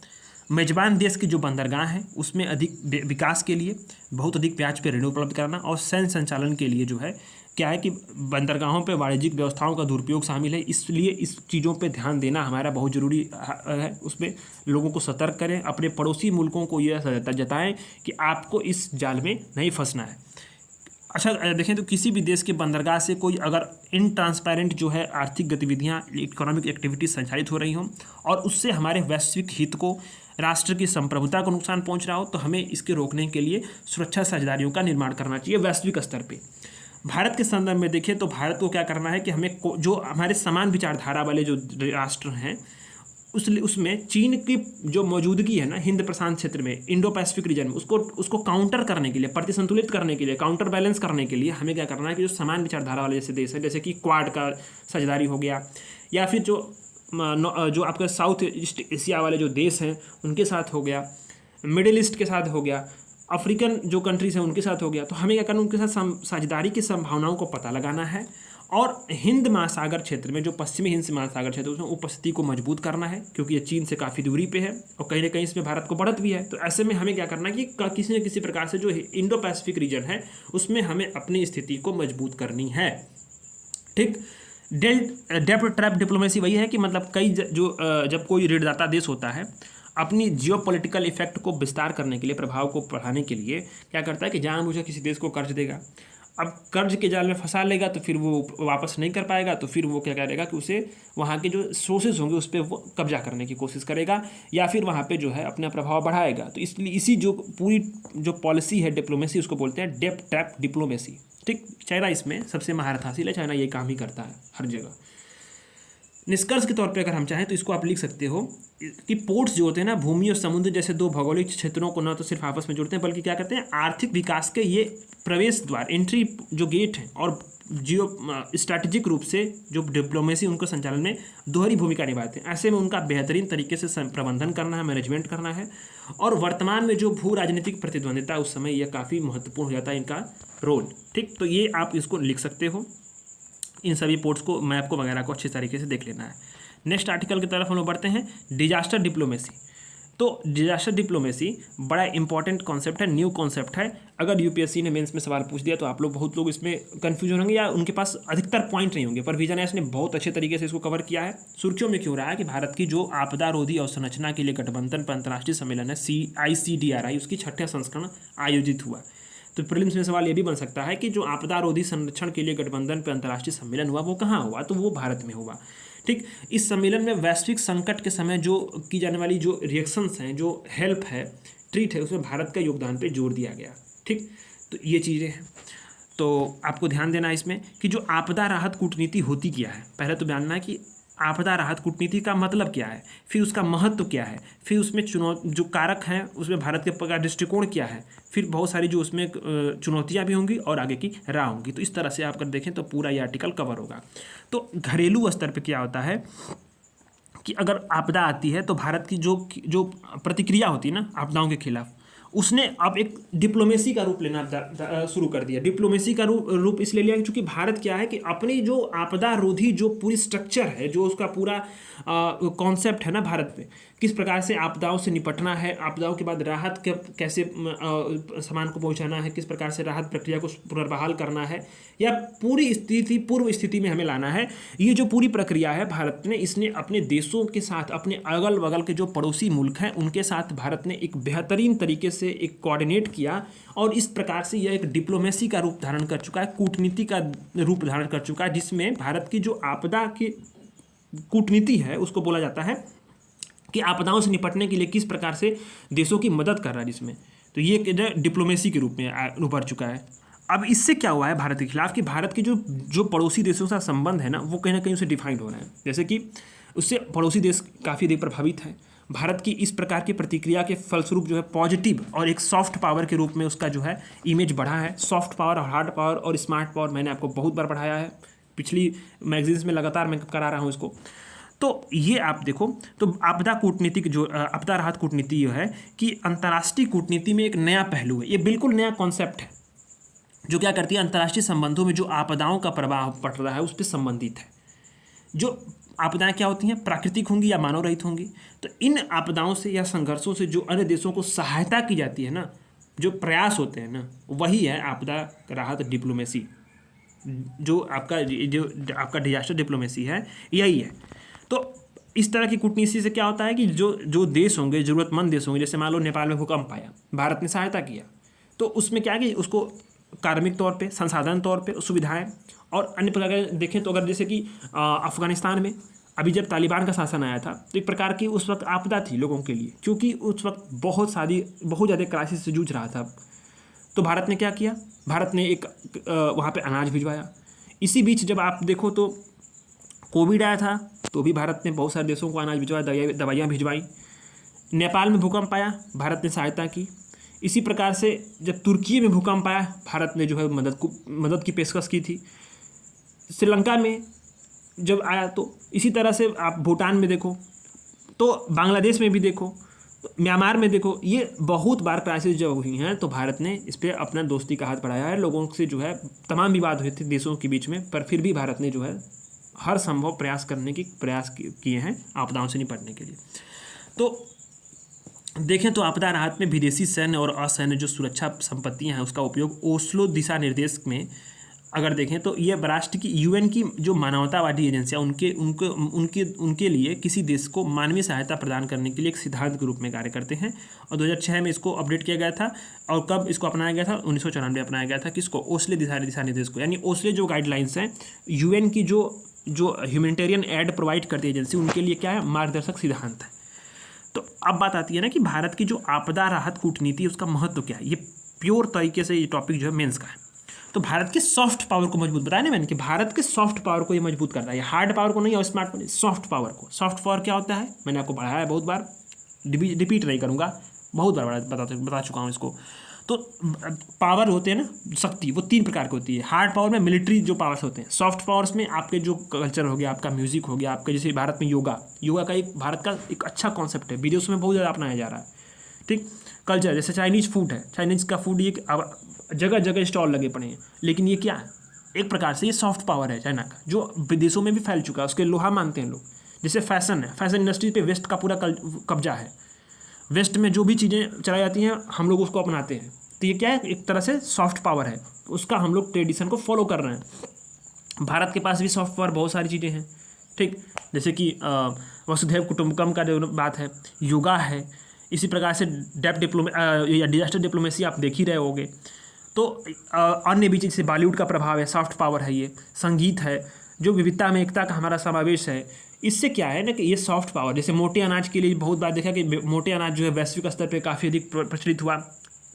Speaker 1: मेजबान देश की जो बंदरगाह हैं उसमें अधिक विकास के लिए बहुत अधिक ब्याज पर ऋण उपलब्ध कराना, और सैन्य संचालन के लिए जो है क्या है कि बंदरगाहों पे वाणिज्यिक व्यवस्थाओं का दुरुपयोग शामिल है। इसलिए इस चीज़ों पे ध्यान देना हमारा बहुत ज़रूरी है। उसमें लोगों को सतर्क करें, अपने पड़ोसी मुल्कों को यह जताएं कि आपको इस जाल में नहीं फंसना है। अच्छा, देखें तो किसी भी देश के बंदरगाह से कोई अगर इनट्रांसपेरेंट जो है आर्थिक गतिविधियां, इकोनॉमिक एक्टिविटीज संचालित हो रही हों और उससे हमारे वैश्विक हित को, राष्ट्र की संप्रभुता को नुकसान पहुंच रहा हो, तो हमें इसके रोकने के लिए सुरक्षा साझेदारियों का निर्माण करना चाहिए वैश्विक स्तर पे। भारत के संदर्भ में देखें तो भारत को क्या करना है कि हमें जो हमारे समान विचारधारा वाले जो राष्ट्र हैं उसमें चीन की जो मौजूदगी है ना हिंद प्रशांत क्षेत्र में, इंडो पैसिफिक रीजन में, उसको काउंटर करने के लिए, प्रतिसंतुलित करने के लिए, काउंटर बैलेंस करने के लिए हमें क्या करना है कि जो समान विचारधारा वाले जैसे देश है, जैसे कि क्वाड का साझेदारी हो गया, या फिर जो आपका साउथ ईस्ट एशिया वाले जो देश हैं उनके साथ हो गया, मिडिल ईस्ट के साथ हो गया, अफ्रीकन जो कंट्रीज़ हैं उनके साथ हो गया। तो हमें क्या करना, उनके साथ साझेदारी की संभावनाओं को पता लगाना है और हिंद महासागर क्षेत्र में, जो पश्चिमी हिंद महासागर क्षेत्र, उसमें उपस्थिति को मजबूत करना है, क्योंकि ये चीन से काफ़ी दूरी पे है और कहीं ना कहीं इसमें भारत को बढ़त भी है। तो ऐसे में हमें क्या करना है कि किसी न किसी प्रकार से जो इंडो पैसिफिक रीजन है उसमें हमें अपनी स्थिति को मजबूत करनी है। ठीक, डेप्थ ट्रैप डिप्लोमेसी वही है कि मतलब जब कोई ऋणदाता देश होता है अपनी जियोपॉलिटिकल इफेक्ट को विस्तार करने के लिए, प्रभाव को बढ़ाने के लिए क्या करता है कि जानबूझकर किसी देश को कर्ज देगा। अब कर्ज के जाल में फंसा लेगा तो फिर वो वापस नहीं कर पाएगा, तो फिर वो क्या करेगा कि उसे वहाँ के जो सोर्सेज होंगे उस पर वो कब्जा करने की कोशिश करेगा या फिर वहाँ पे जो है अपना प्रभाव बढ़ाएगा। तो इसलिए इसी जो पूरी जो पॉलिसी है डिप्लोमेसी, उसको बोलते हैं डेप्थ ट्रैप डिप्लोमेसी। ठीक, चाइना इसमें सबसे महारथ हासिल है, चाइना ये काम ही करता है हर जगह। निष्कर्ष के तौर पे अगर हम चाहें तो इसको आप लिख सकते हो कि पोर्ट्स जो होते हैं ना, भूमि और समुद्र जैसे दो भौगोलिक क्षेत्रों को न तो सिर्फ आपस में जोड़ते हैं बल्कि क्या करते हैं, आर्थिक विकास के ये प्रवेश द्वार, एंट्री जो गेट हैं, और जियो स्ट्रैटेजिक रूप से जो डिप्लोमेसी उनको संचालन में दोहरी भूमिका निभाते हैं। ऐसे में उनका बेहतरीन तरीके से प्रबंधन करना है, मैनेजमेंट करना है। और वर्तमान में जो भू राजनीतिक प्रतिद्वंदिता, उस समय यह काफ़ी महत्वपूर्ण हो जाता है इनका रोल। ठीक, तो ये आप इसको लिख सकते हो। इन सभी पोर्ट्स को, मैप को वगैरह को अच्छे तरीके से देख लेना है। नेक्स्ट आर्टिकल की तरफ हम लोग बढ़ते हैं, डिजास्टर डिप्लोमेसी। तो डिजास्टर डिप्लोमेसी बड़ा इंपॉर्टेंट कॉन्सेप्ट है, न्यू कॉन्सेप्ट है। अगर यूपीएससी ने मेंस में सवाल पूछ दिया तो आप लोग, बहुत लोग इसमें कन्फ्यूजन होंगे या उनके पास अधिकतर पॉइंट नहीं होंगे, पर विजन एस ने बहुत अच्छे तरीके से इसको कवर किया है। सुर्खियों में क्यों रहा है कि भारत की जो आपदा रोधी अवसंरचना के लिए गठबंधन पर अंतर्राष्ट्रीय सम्मेलन है ICDRI, उसकी 6ठा संस्करण आयोजित हुआ। तो प्रीलिम्स में सवाल ये भी बन सकता है कि जो आपदा रोधी संरक्षण के लिए गठबंधन पर अंतर्राष्ट्रीय सम्मेलन हुआ वो कहाँ हुआ, तो वो भारत में हुआ। ठीक, इस सम्मेलन में वैश्विक संकट के समय जो की जाने वाली जो रिएक्शंस हैं, जो हेल्प है, ट्रीट है, उसमें भारत का योगदान पे जोर दिया गया। ठीक, तो ये चीज़ें हैं। तो आपको ध्यान देना है इसमें कि जो आपदा राहत कूटनीति होती क्या है, पहले तो जानना है कि आपदा राहत कूटनीति का मतलब क्या है, फिर उसका महत्व क्या है, फिर उसमें जो कारक हैं उसमें भारत के दृष्टिकोण क्या है, फिर बहुत सारी जो उसमें चुनौतियां भी होंगी और आगे की राह होंगी। तो इस तरह से आप अगर देखें तो पूरा ये आर्टिकल कवर होगा। तो घरेलू स्तर पे क्या होता है कि अगर आपदा आती है तो भारत की जो प्रतिक्रिया होती है ना आपदाओं के खिलाफ, उसने अब एक डिप्लोमेसी का रूप लेना शुरू कर दिया। डिप्लोमेसी का रूप इसलिए लिया क्योंकि भारत क्या है कि अपनी जो आपदा रोधी जो पूरी स्ट्रक्चर है, जो उसका पूरा कॉन्सेप्ट है ना भारत में, किस प्रकार से आपदाओं से निपटना है, आपदाओं के बाद राहत कैसे सामान को पहुंचाना है, किस प्रकार से राहत प्रक्रिया को पुनर्बहाल करना है या पूर्व स्थिति में हमें लाना है, ये जो पूरी प्रक्रिया है भारत ने, इसने अपने देशों के साथ, अपने अगल बगल के जो पड़ोसी मुल्क हैं उनके साथ भारत ने एक बेहतरीन तरीके से एक कोऑर्डिनेट किया और इस प्रकार से यह एक डिप्लोमेसी का रूप धारण कर चुका है, कूटनीति का रूप धारण कर चुका है, जिसमें भारत की जो आपदा की कूटनीति है उसको बोला जाता है कि आपदाओं से निपटने के लिए किस प्रकार से देशों की मदद कर रहा है जिसमें। तो ये डिप्लोमेसी के रूप में उभर चुका है। अब इससे क्या हुआ है भारत के खिलाफ कि भारत के जो पड़ोसी देशों से संबंध है ना, वो कहीं ना कहीं उससे डिफाइंड हो रहा है। जैसे कि उससे पड़ोसी देश काफ़ी अधिक प्रभावित है। भारत की इस प्रकार की प्रतिक्रिया के फलस्वरूप जो है पॉजिटिव और एक सॉफ्ट पावर के रूप में उसका जो है इमेज बढ़ा है। सॉफ्ट पावर और हार्ड पावर और स्मार्ट पावर मैंने आपको बहुत बार पढ़ाया है, पिछली मैगजीन्स में लगातार मैं करा रहा हूँ इसको। तो ये आप देखो, तो आपदा कूटनीति जो आपदा राहत कूटनीति ये है कि अंतर्राष्ट्रीय कूटनीति में एक नया पहलू है। ये बिल्कुल नया कॉन्सेप्ट है जो क्या करती है, अंतर्राष्ट्रीय संबंधों में जो आपदाओं का प्रभाव पड़ रहा है उस पर संबंधित है। जो आपदाएं क्या होती हैं, प्राकृतिक होंगी या मानव रहित होंगी, तो इन आपदाओं से या संघर्षों से जो अन्य देशों को सहायता की जाती है ना, जो प्रयास होते हैं ना, वही है आपदा राहत डिप्लोमेसी। जो आपका डिजास्टर डिप्लोमेसी है यही है। तो इस तरह की कूटनीति से क्या होता है कि जो देश होंगे, ज़रूरतमंद देश होंगे, जैसे मान लो नेपाल में भूकंप आया, भारत ने सहायता किया, तो उसमें क्या है कि उसको कार्मिक तौर पे, संसाधन तौर पे सुविधाएं और अन्य प्रकार देखें तो अगर जैसे कि अफ़गानिस्तान में अभी जब तालिबान का शासन आया था तो एक प्रकार की उस वक्त आपदा थी लोगों के लिए, क्योंकि उस वक्त बहुत ज़्यादा क्राइसिस से जूझ रहा था। तो भारत ने क्या किया, भारत ने एक वहाँ पे अनाज भिजवाया। इसी बीच जब आप देखो तो कोविड आया था तो भी भारत ने बहुत सारे देशों को अनाज भिजवाया, दवाइयाँ भिजवाई। नेपाल में भूकंप आया, भारत ने सहायता की। इसी प्रकार से जब तुर्की में भूकंप आया, भारत ने जो है मदद की पेशकश की थी। श्रीलंका में जब आया तो इसी तरह से आप भूटान में देखो, तो बांग्लादेश में भी देखो, म्यांमार में देखो ये बहुत बार क्राइसिस जब हुई हैं तो भारत ने इस पर अपना दोस्ती का हाथ बढ़ाया है। लोगों से जो है तमाम विवाद हुए थे देशों के बीच में, पर फिर भी भारत ने जो है हर संभव प्रयास करने की प्रयास किए हैं आपदाओं से निपटने के लिए। तो देखें तो आपदा राहत में विदेशी सैन्य और असैन्य जो सुरक्षा संपत्तियां हैं उसका उपयोग ओस्लो दिशा निर्देश में अगर देखें तो ये राष्ट्र की यूएन की जो मानवतावादी एजेंसियां उनके उनके उनके उनके लिए किसी देश को मानवीय सहायता प्रदान करने के लिए एक सिद्धांत के रूप में कार्य करते हैं। और 2006 में इसको अपडेट किया गया था। और कब इसको अपनाया गया था? 1994 अपनाया गया था। किसको? ओस्लो दिशा निर्देश को, यानी ओस्लो जो गाइडलाइंस हैं यूएन की जो ह्यूमैनिटेरियन एड प्रोवाइड करती है एजेंसी, उनके लिए क्या है? मार्गदर्शक सिद्धांत है। तो अब बात आती है ना कि भारत की जो आपदा राहत कूटनीति है उसका महत्व क्या है। ये प्योर तरीके से ये टॉपिक जो है मेंस का है। तो भारत के सॉफ्ट पावर को मजबूत बताया ना मैंने कि भारत के सॉफ्ट पावर को ये मजबूत करता है, ये हार्ड पावर को नहीं और स्मार्ट पावर, सॉफ्ट पावर को। सॉफ्ट पावर क्या होता है मैंने आपको पढ़ाया है बहुत बार, रिपीट नहीं करूँगा, बहुत बार बता चुका हूँ इसको। तो पावर होते हैं ना शक्ति, वो 3 प्रकार की होती है। हार्ड पावर में मिलिट्री जो पावर्स होते हैं, सॉफ्ट पावर्स में आपके जो कल्चर हो गया, आपका म्यूजिक हो गया, आपके जैसे भारत में योगा का एक भारत का एक अच्छा कॉन्सेप्ट है, विदेशों में बहुत ज़्यादा अपनाया जा रहा है। ठीक, कल्चर जैसे चाइनीज़ फूड है, चाइनीज़ का फूड ये जगह जगह स्टॉल लगे पड़े हैं, लेकिन ये क्या है? एक प्रकार से ये सॉफ्ट पावर है चाइना का, जो विदेशों में भी फैल चुका है, उसके लोहा मानते हैं लोग। जैसे फैशन है, फैशन इंडस्ट्री पे वेस्ट का पूरा कब्जा है। वेस्ट में जो भी चीज़ें चलाई जाती हैं हम लोग उसको अपनाते हैं। तो ये क्या है? एक तरह से सॉफ्ट पावर है, उसका हम लोग ट्रेडिशन को फॉलो कर रहे हैं। भारत के पास भी सॉफ्ट पावर बहुत सारी चीज़ें हैं। ठीक, जैसे कि वसुधैव कुटुंबकम का जो बात है, योगा है, इसी प्रकार से डिजास्टर डिप्लोमेसी आप देख ही रहे होगे। तो अन्य भी जैसे बॉलीवुड का प्रभाव है, सॉफ्ट पावर है, ये संगीत है, जो विविधता में एकता का हमारा समावेश है। इससे क्या है ना कि ये सॉफ्ट पावर, जैसे मोटे अनाज के लिए बहुत बार देखा कि मोटे अनाज जो है वैश्विक स्तर पे काफ़ी अधिक प्रचलित हुआ।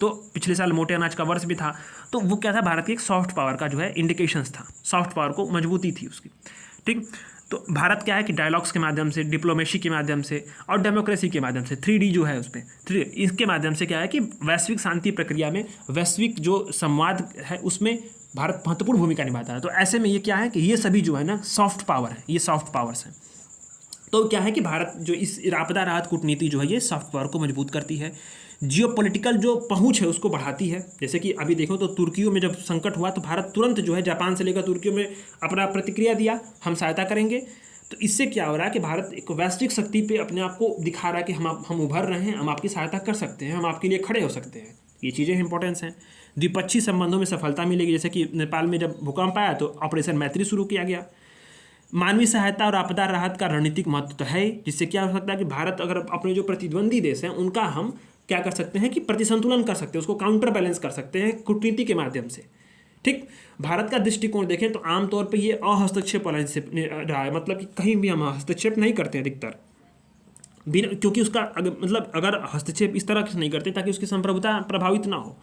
Speaker 1: तो पिछले साल मोटे अनाज का वर्ष भी था, तो वो क्या था? भारत की एक सॉफ्ट पावर का जो है इंडिकेशंस था, सॉफ्ट पावर को मजबूती थी उसकी। ठीक, तो भारत क्या है कि डायलॉग्स के माध्यम से, डिप्लोमेसी के माध्यम से और डेमोक्रेसी के माध्यम से, 3D जो है उस पर 3D, इसके माध्यम से क्या है कि वैश्विक शांति प्रक्रिया में, वैश्विक जो संवाद है उसमें भारत महत्वपूर्ण भूमिका निभाता है। तो ऐसे में ये क्या है कि ये सभी जो है ना सॉफ्ट पावर है, ये सॉफ्ट पावर्स हैं। तो क्या है कि भारत जो इस आपदा राहत कूटनीति जो है ये सॉफ्ट पावर को मजबूत करती है, जियोपॉलिटिकल जो पहुंच है उसको बढ़ाती है। जैसे कि अभी देखो तो तुर्कियों में जब संकट हुआ तो भारत तुरंत जो है जापान से लेकर तुर्कियों में अपना प्रतिक्रिया दिया, हम सहायता करेंगे। तो इससे क्या हो रहा है कि भारत एक वैश्विक शक्ति पे अपने आप को दिखा रहा है कि हम उभर रहे हैं, हम आपकी सहायता कर सकते हैं, हम आपके लिए खड़े हो सकते हैं। ये चीज़ें इंपॉर्टेंस हैं। द्विपक्षीय संबंधों में सफलता मिलेगी, जैसे कि नेपाल में जब भूकंप आया तो ऑपरेशन मैत्री शुरू किया गया। मानवीय सहायता और आपदा राहत का रणनीतिक महत्व तो है, जिससे क्या हो सकता है कि भारत अगर अपने जो प्रतिद्वंदी देश हैं उनका हम क्या कर सकते हैं कि प्रतिसंतुलन कर सकते हैं, उसको काउंटर बैलेंस कर सकते हैं कूटनीति के माध्यम से। ठीक, भारत का दृष्टिकोण देखें तो आमतौर पे ये अहस्तक्षेप वाला रहा है, मतलब कि कहीं भी हम हस्तक्षेप नहीं करते हैं अधिकतर, बिना, क्योंकि उसका अगर हस्तक्षेप इस तरह से नहीं करते ताकि उसकी संप्रभुता प्रभावित ना हो।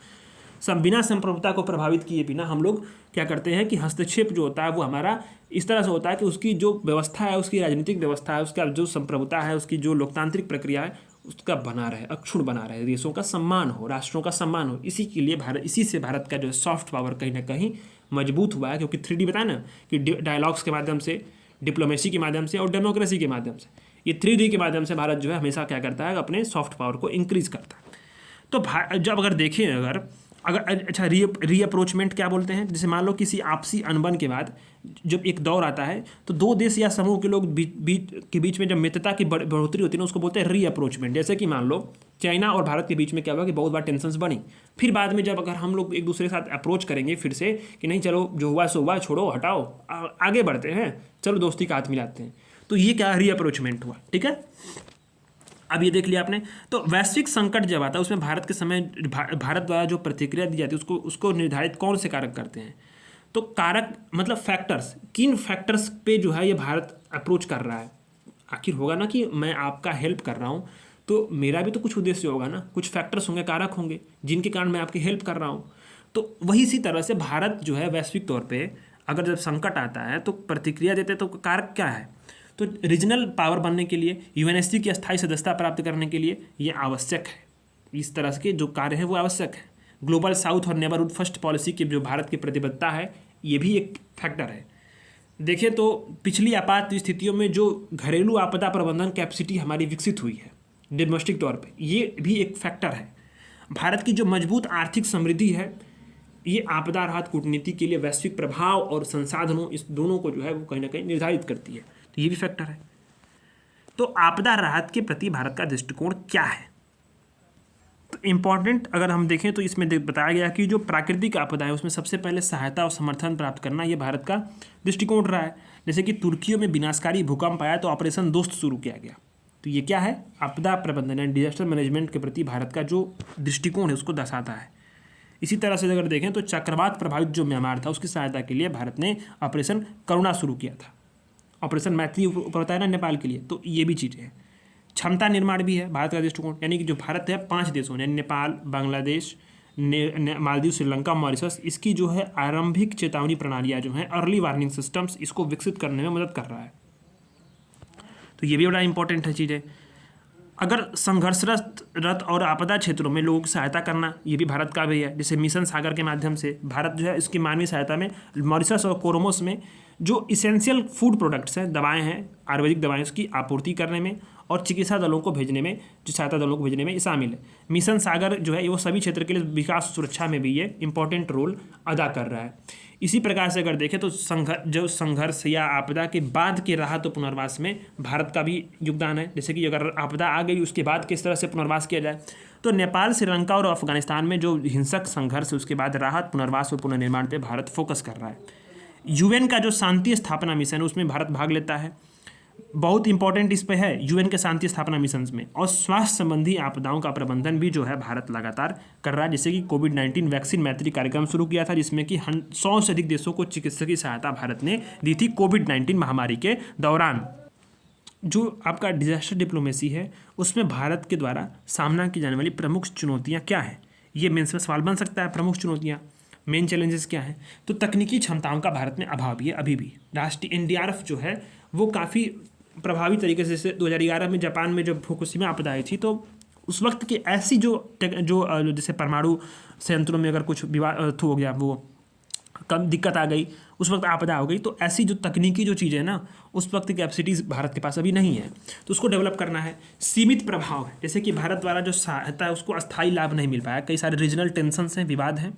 Speaker 1: बिना संप्रभुता को प्रभावित किए बिना हम लोग क्या करते हैं कि हस्तक्षेप जो होता है वो हमारा इस तरह से होता है कि उसकी जो व्यवस्था है, उसकी राजनीतिक व्यवस्था है, उसका जो संप्रभुता है, उसकी जो लोकतांत्रिक प्रक्रिया है उसका बना रहे, अक्षुण्ण बना रहे, देशों का सम्मान हो, राष्ट्रों का सम्मान हो। इसी के लिए इसी से भारत का जो सॉफ्ट पावर कहीं ना कहीं मजबूत हुआ है, क्योंकि 3D बताया ना कि डायलॉग्स के माध्यम से, डिप्लोमेसी के माध्यम से और डेमोक्रेसी के माध्यम से, ये 3D के माध्यम से भारत जो है हमेशा क्या करता है, अपने सॉफ्ट पावर को इंक्रीज करता है। तो जब अगर देखें अगर अच्छा रीअप्रोचमेंट क्या बोलते हैं, जैसे मान लो किसी आपसी अनबन के बाद जब एक दौर आता है तो 2 देश या समूह के लोग बीच में जब मित्रता की बढ़ोतरी होती है ना, उसको बोलते हैं रीअप्रोचमेंट। जैसे कि मान लो चाइना और भारत के बीच में क्या हुआ कि बहुत बार टेंशन्स बनी, फिर बाद में जब अगर हम लोग एक दूसरे के साथ अप्रोच करेंगे फिर से कि नहीं चलो जो हुआ सो हुआ, छोड़ो हटाओ, आगे बढ़ते हैं, चलो दोस्ती का हाथ मिलाते हैं, तो ये क्या रीअप्रोचमेंट हुआ। ठीक है, अब ये देख लिया आपने। तो वैश्विक संकट जब आता है उसमें भारत के समय भारत द्वारा जो प्रतिक्रिया दी जाती है उसको निर्धारित कौन से कारक करते हैं? तो कारक मतलब फैक्टर्स, किन फैक्टर्स पे जो है ये भारत अप्रोच कर रहा है? आखिर होगा ना कि मैं आपका हेल्प कर रहा हूँ तो मेरा भी तो कुछ उद्देश्य होगा ना, कुछ फैक्टर्स होंगे, कारक होंगे जिनके कारण मैं आपकी हेल्प कर रहा हूँ। तो वही इसी तरह से भारत जो है वैश्विक तौर पर अगर जब संकट आता है तो प्रतिक्रिया देते हैं, तो कारक क्या है? तो रीजनल पावर बनने के लिए, यूएनएससी की अस्थायी सदस्यता प्राप्त करने के लिए ये आवश्यक है, इस तरह के जो कार्य हैं वो आवश्यक है। ग्लोबल साउथ और नेबरहुड फर्स्ट पॉलिसी की जो भारत की प्रतिबद्धता है ये भी एक फैक्टर है। देखें तो पिछली आपात स्थितियों में जो घरेलू आपदा प्रबंधन कैपेसिटी हमारी विकसित हुई है, डोमेस्टिक तौर पे, ये भी एक फैक्टर है। भारत की जो मजबूत आर्थिक समृद्धि है, ये आपदा राहत कूटनीति के लिए वैश्विक प्रभाव और संसाधनों, इस दोनों को जो है वो कहीं ना कहीं निर्धारित करती है। तो ये भी फैक्टर है। तो आपदा राहत के प्रति भारत का दृष्टिकोण क्या है? तो इम्पॉर्टेंट अगर हम देखें तो इसमें बताया गया कि जो प्राकृतिक आपदा है उसमें सबसे पहले सहायता और समर्थन प्राप्त करना, ये भारत का दृष्टिकोण रहा है। जैसे कि तुर्की में विनाशकारी भूकंप आया तो ऑपरेशन दोस्त शुरू किया गया। तो ये क्या है? आपदा प्रबंधन एंड डिजास्टर मैनेजमेंट के प्रति भारत का जो दृष्टिकोण है उसको दर्शाता है। इसी तरह से अगर देखें तो चक्रवात प्रभावित जो म्यांमार था उसकी सहायता के लिए भारत ने ऑपरेशन करुणा शुरू किया था। ऑपरेशन मैत्री ऊपर बताया ना नेपाल के लिए, तो ये भी चीज़ें हैं। क्षमता निर्माण भी है भारत का दृष्टिकोण, यानी कि जो भारत है 5 देशों ने, नेपाल, बांग्लादेश, मालदीव, श्रीलंका, मॉरिशस, इसकी जो है आरंभिक चेतावनी प्रणालियाँ जो हैं, अर्ली वार्निंग सिस्टम्स, इसको विकसित करने में मदद कर रहा है। तो ये भी बड़ा इंपॉर्टेंट है चीज़ें। अगर संघर्षरत और आपदा क्षेत्रों में लोगों की सहायता करना, ये भी भारत का भी है। जैसे मिशन सागर के माध्यम से भारत जो है इसकी मानवीय सहायता में मॉरिशस और कोरोमोस में जो इसेंशियल फूड प्रोडक्ट्स हैं, दवाएं हैं, आयुर्वेदिक दवाएं, उसकी आपूर्ति करने में और चिकित्सा दलों को भेजने में, जो सहायता दलों को भेजने में शामिल है। मिशन सागर जो है वो सभी क्षेत्र के लिए विकास सुरक्षा में भी ये इंपॉर्टेंट रोल अदा कर रहा है। इसी प्रकार से अगर देखें तो संघर्ष या आपदा के बाद के राहत और पुनर्वास में भारत का भी योगदान है। जैसे कि अगर आपदा आ गई उसके बाद किस तरह से पुनर्वास किया जाए, तो नेपाल, श्रीलंका और अफगानिस्तान में जो हिंसक संघर्ष है उसके बाद राहत, पुनर्वास और पुनर्निर्माण पर भारत फोकस कर रहा है। यूएन का जो शांति स्थापना मिशन है उसमें भारत भाग लेता है। बहुत इंपॉर्टेंट इस पे है यूएन के शांति स्थापना मिशन में। और स्वास्थ्य संबंधी आपदाओं का प्रबंधन भी जो है भारत लगातार कर रहा है। जैसे कि कोविड-19 वैक्सीन मैत्री कार्यक्रम शुरू किया था, जिसमें कि 100 से अधिक देशों को चिकित्सकीय सहायता भारत ने दी थी कोविड-19 महामारी के दौरान। जो आपका डिजास्टर डिप्लोमेसी है उसमें भारत के द्वारा सामना की जाने वाली प्रमुख चुनौतियाँ क्या हैं, ये मेंस में सवाल बन सकता है। प्रमुख चुनौतियाँ, मेन चैलेंजेस क्या हैं? तो तकनीकी क्षमताओं का भारत में अभाव भी है अभी भी। राष्ट्रीय एनडीआरएफ जो है वो काफ़ी प्रभावी तरीके से, जैसे 2011 में जापान में जब फुकुशिमा आपदा आई थी तो उस वक्त की ऐसी जो जैसे परमाणु संयंत्रों में अगर कुछ विवाद हो गया, वो कम दिक्कत आ गई, उस वक्त आपदा हो गई, तो ऐसी जो तकनीकी जो चीज़ें हैं ना उस वक्त की कैपेसिटीज़ भारत के पास अभी नहीं है, तो उसको डेवलप करना है। सीमित प्रभाव है, जैसे कि भारत द्वारा जो सहायता है उसको अस्थायी लाभ नहीं मिल पाया। कई सारे रीजनल टेंशन्स हैं, विवाद हैं,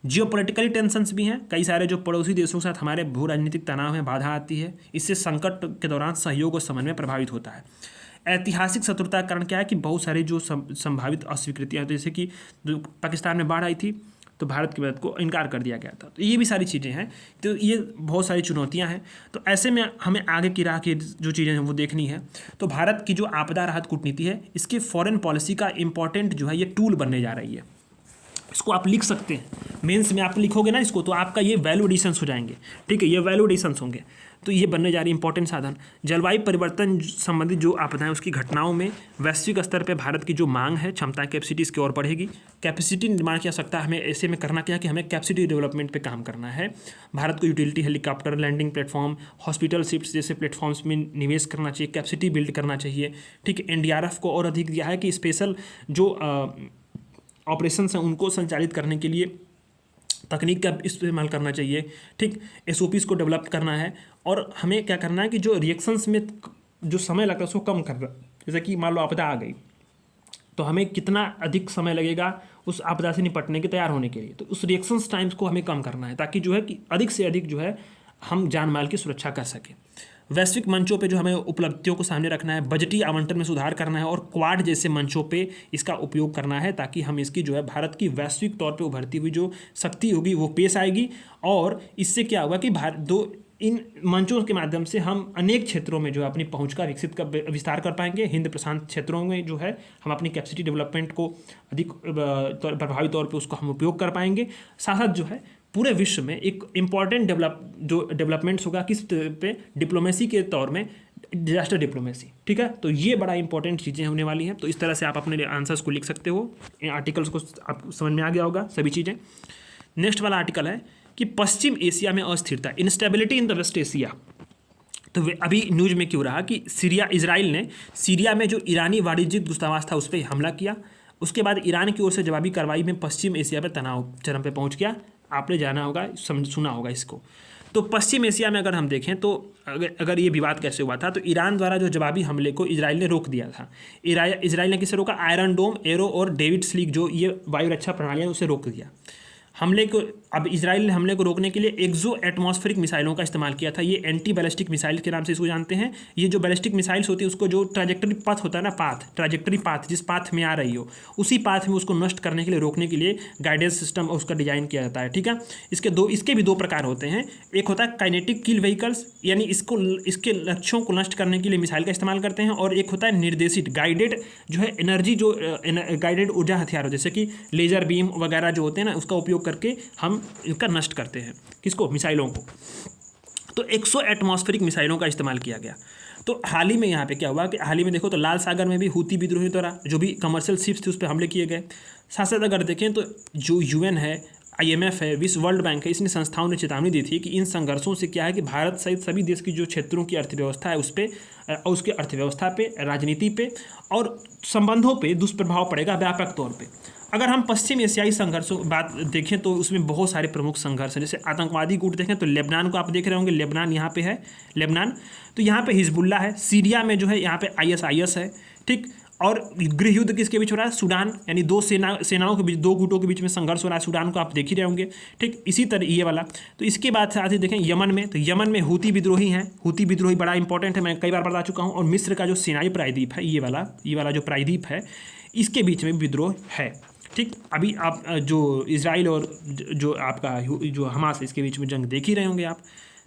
Speaker 1: जियोपॉलिटिकल टेंशन्स भी हैं। कई सारे जो पड़ोसी देशों के साथ हमारे भू राजनीतिक तनाव में बाधा आती है, इससे संकट के दौरान सहयोग और समन्वय प्रभावित होता है। ऐतिहासिक शत्रुता का कारण क्या है कि बहुत सारी जो संभावित अस्वीकृतियाँ, जैसे कि पाकिस्तान में बाढ़ आई थी तो भारत की मदद को इनकार कर दिया गया था। तो ये भी सारी चीज़ें हैं, तो ये बहुत सारी चुनौतियां हैं। तो ऐसे में हमें आगे की राह की जो चीज़ें हैं वो देखनी है। तो भारत की जो आपदा राहत कूटनीति है इसके फॉरेन पॉलिसी का इंपॉर्टेंट जो है ये टूल बनने जा रही है। इसको आप लिख सकते हैं, मेंस में आप लिखोगे ना इसको तो आपका ये वैल्यू एडिशंस हो जाएंगे। ठीक है, ये वैल्यू एडिशंस होंगे, तो ये बनने जा रही इंपॉर्टेंट साधन। जलवायु परिवर्तन संबंधित जो आपदाएं उसकी घटनाओं में वैश्विक स्तर पर भारत की जो मांग है, क्षमता, कैपेसिटी इसकी ओर बढ़ेगी। कैपेसिटी निर्माण की आवश्यकता हमें ऐसे में करना क्या है कि हमें कैपेसिटी डेवलपमेंट पे काम करना है। भारत को utility helicopter, landing platform, hospital ships जैसे प्लेटफॉर्म्स में निवेश करना चाहिए, कैपेसिटी बिल्ड करना चाहिए। ठीक है, एनडीआरएफ को और अधिक दिया है कि स्पेशल जो ऑपरेशंस हैं उनको संचालित करने के लिए तकनीक का इस्तेमाल करना चाहिए। ठीक, एसओपीज़ को डेवलप करना है और हमें क्या करना है कि जो रिएक्शंस में जो समय लगता है उसको कम करना। जैसे कि मान लो आपदा आ गई तो हमें कितना अधिक समय लगेगा उस आपदा से निपटने के तैयार होने के लिए, तो उस रिएक्शंस टाइम्स को हमें कम करना है ताकि जो है कि अधिक से अधिक जो है हम जान माल की सुरक्षा कर सकें। वैश्विक मंचों पे जो हमें उपलब्धियों को सामने रखना है, बजटीय आवंटन में सुधार करना है और क्वाड जैसे मंचों पे इसका उपयोग करना है ताकि हम इसकी जो है भारत की वैश्विक तौर पे उभरती हुई जो शक्ति होगी वो पेश आएगी। और इससे क्या होगा कि इन मंचों के माध्यम से हम अनेक क्षेत्रों में जो है अपनी पहुंच का विस्तार कर पाएंगे। हिंद प्रशांत क्षेत्रों में जो है हम अपनी कैपेसिटी डेवलपमेंट को अधिक प्रभावी तौर पे उसको हम उपयोग कर पाएंगे। साथ साथ जो है पूरे विश्व में एक इम्पॉर्टेंट डेवलपमेंट्स होगा किस पे, डिप्लोमेसी के तौर में, डिजास्टर डिप्लोमेसी। ठीक है, तो ये बड़ा इंपॉर्टेंट चीज़ें होने वाली हैं। तो इस तरह से आप अपने आंसर्स को लिख सकते हो, आर्टिकल्स को आप समझ में आ गया होगा सभी चीज़ें। नेक्स्ट वाला आर्टिकल है कि पश्चिम एशिया में अस्थिरता, instability in the West Asia. तो अभी न्यूज़ में क्यों रहा कि इजराइल ने सीरिया में जो ईरानी वाणिज्यिक दूतावास था उस पर हमला किया, उसके बाद ईरान की ओर से जवाबी कार्रवाई में पश्चिम एशिया पर तनाव चरम पे पहुंच गया। आपने जाना होगा, सुना होगा इसको। तो पश्चिम एशिया में अगर हम देखें तो अगर ये विवाद कैसे हुआ था, तो ईरान द्वारा जो जवाबी हमले को इजराइल ने रोक दिया था। इजराइल ने किसे रोका? आयरन डोम, एरो और डेविड स्लीक जो ये वायु रक्षा प्रणालियाँ, उसे रोक दिया हमले को। अब इजराइल ने हमले को रोकने के लिए एक्सो एटमॉस्फेरिक मिसाइलों का इस्तेमाल किया था। ये एंटी बैलिस्टिक मिसाइल के नाम से इसको जानते हैं। ये जो बैलिस्टिक मिसाइल्स होती है उसको जो ट्रैजेक्टरी पाथ होता है ना, ट्रैजेक्टरी पाथ, जिस पाथ में आ रही हो उसी पाथ में उसको नष्ट करने के लिए, रोकने के लिए गाइडेंस सिस्टम उसका डिजाइन किया जाता है। ठीक है, इसके भी दो प्रकार होते हैं। एक होता है काइनेटिक किल व्हीकल्स, यानी इसके लक्ष्यों को नष्ट करने के लिए मिसाइल का इस्तेमाल करते हैं, और एक होता है निर्देशित गाइडेड, जो है एनर्जी, जो गाइडेड ऊर्जा हथियार, जैसे कि लेजर बीम वगैरह जो होते हैं ना, उसका उपयोग करके हम इनका नष्ट करते हैं। किसको? मिसाइलों को। तो 100 एटमॉस्फेरिक मिसाइलों का इस्तेमाल किया गया। तो हाल ही में यहाँ पे क्या हुआ कि हाल ही में देखो तो लाल सागर में भी हूती विद्रोही द्वारा जो भी कमर्शियल शिप्स थी उस पर हमले किए गए। साथ साथ अगर देखें तो जो यूएन है, IMF है, विश्व वर्ल्ड बैंक है, इसने संस्थाओं ने चेतावनी दी थी कि इन संघर्षों से क्या है कि भारत सहित सभी देश की जो क्षेत्रों की अर्थव्यवस्था है उस पर, उसके अर्थव्यवस्था पे, राजनीति पे और संबंधों पे दुष्प्रभाव पड़ेगा व्यापक तौर पे। अगर हम पश्चिम एशियाई संघर्षों बात देखें तो उसमें बहुत सारे प्रमुख संघर्ष हैं। जैसे आतंकवादी गुट देखें तो लेबनान को आप देख रहे होंगे, लेबनान यहाँ पे है, लेबनान। तो यहाँ पे हिजबुल्ला है। सीरिया में जो है यहाँ पे ISIS है। ठीक, और गृह युद्ध किसके बीच हो रहा है? सूडान, यानी दो सेनाओं के बीच, दो गुटों के बीच में संघर्ष हो रहा है। सूडान को आप देख ही रहे होंगे। ठीक, इसी तरह ये वाला। तो इसके बाद साथ ही देखें यमन में, तो यमन में हूती विद्रोही हैं। हूती विद्रोही बड़ा इंपॉर्टेंट है, मैं कई बार बता चुका हूँ। और मिस्र का जो सिनाई प्रायद्वीप है, ये वाला जो प्रायद्वीप है, इसके बीच में विद्रोह है। ठीक, अभी आप जो इजराइल और जो आपका जो हमास है, इसके बीच में जंग देख ही रहे होंगे आप।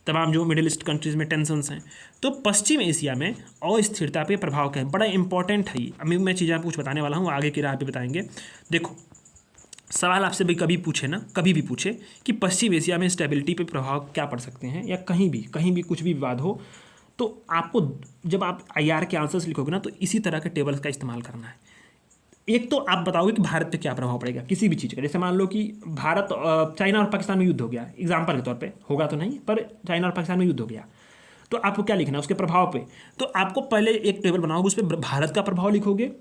Speaker 1: तमाम जो मिडिल ईस्ट कंट्रीज़ में टेंशन्स हैं। तो पश्चिम एशिया में अस्थिरता पे प्रभाव क्या है, बड़ा इंपॉर्टेंट है ये। अभी मैं चीज़ें आपको कुछ बताने वाला हूँ, आगे की राह पे बताएंगे। देखो, सवाल आपसे भी कभी पूछे ना, कभी भी पूछे कि पश्चिम एशिया में स्टेबिलिटी पे प्रभाव क्या पड़ सकते हैं, या कहीं भी कुछ भी विवाद हो, तो आपको जब आप IR के आंसर्स लिखोगे ना, तो इसी तरह के टेबल्स का इस्तेमाल करना है। एक तो आप बताओगे कि भारत पे क्या प्रभाव पड़ेगा किसी भी चीज़ का। जैसे मान लो कि भारत, चाइना और पाकिस्तान में युद्ध हो गया, एग्जाम्पल के तौर पे, होगा तो नहीं, पर चाइना और पाकिस्तान में युद्ध हो गया, तो आपको क्या लिखना है उसके प्रभाव पे। तो आपको पहले एक टेबल बनाओगे, उस पर भारत का प्रभाव लिखोगे,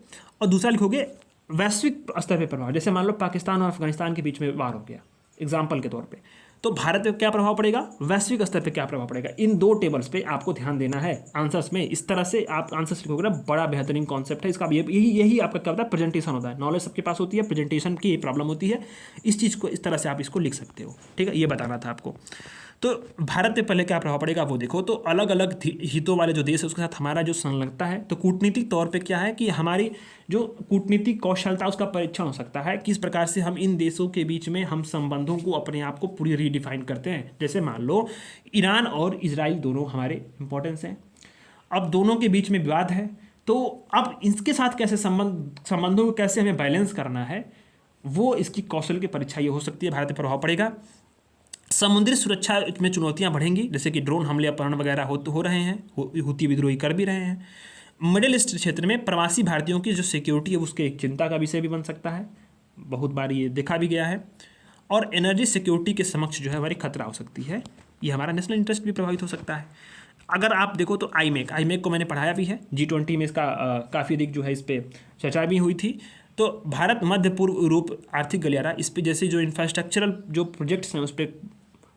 Speaker 1: और दूसरा लिखोगे वैश्विक स्तर पर प्रभाव। जैसे मान लो पाकिस्तान और अफगानिस्तान के बीच में वार हो गया, एग्जाम्पल के तौर पर, तो भारत पे क्या प्रभाव पड़ेगा, वैश्विक स्तर पे क्या प्रभाव पड़ेगा। इन दो टेबल्स पे आपको ध्यान देना है आंसर्स में। इस तरह से आप आंसर्स लिखोगे ना, बड़ा बेहतरीन कॉन्सेप्ट है इसका। यही आपका क्या होता है, प्रेजेंटेशन होता है। नॉलेज सबके पास होती है, प्रेजेंटेशन की प्रॉब्लम होती है। इस चीज़ को इस तरह से आप इसको लिख सकते हो। ठीक है, ये बताना था आपको। तो भारत पे पहले क्या प्रभाव पड़ेगा वो देखो। तो अलग अलग हितों वाले जो देश है उसके साथ हमारा जो संलग्नता है, तो कूटनीतिक तौर पे क्या है कि हमारी जो कूटनीतिक कौशलता उसका परीक्षण हो सकता है, किस प्रकार से हम इन देशों के बीच में हम संबंधों को, अपने आप को पूरी रीडिफाइन करते हैं। जैसे मान लो ईरान और इजराइल दोनों हमारे इंपॉर्टेंस हैं। अब दोनों के बीच में विवाद है, तो अब इसके साथ कैसे संबंधों को कैसे हमें बैलेंस करना है, वो इसकी कौशल की परीक्षा ये हो सकती है। भारत पर प्रभाव पड़ेगा। समुद्री सुरक्षा में चुनौतियां बढ़ेंगी, जैसे कि ड्रोन हमले, अपहरण वगैरह हो रहे हैं, हूती विद्रोही कर भी रहे हैं। मिडिल ईस्ट क्षेत्र में प्रवासी भारतीयों की जो सिक्योरिटी है उसके एक चिंता का विषय भी बन सकता है, बहुत बार ये देखा भी गया है। और एनर्जी सिक्योरिटी के समक्ष जो है हमारी खतरा हो सकती है, ये हमारा नेशनल इंटरेस्ट भी प्रभावित हो सकता है। अगर आप देखो तो आईमेक को मैंने पढ़ाया भी है, G20 में इसका काफ़ी अधिक जो है इस पर चर्चा भी हुई थी। तो भारत मध्य पूर्व यूरोप आर्थिक गलियारा, इस पर जैसे जो इंफ्रास्ट्रक्चरल जो प्रोजेक्ट्स हैं उस पर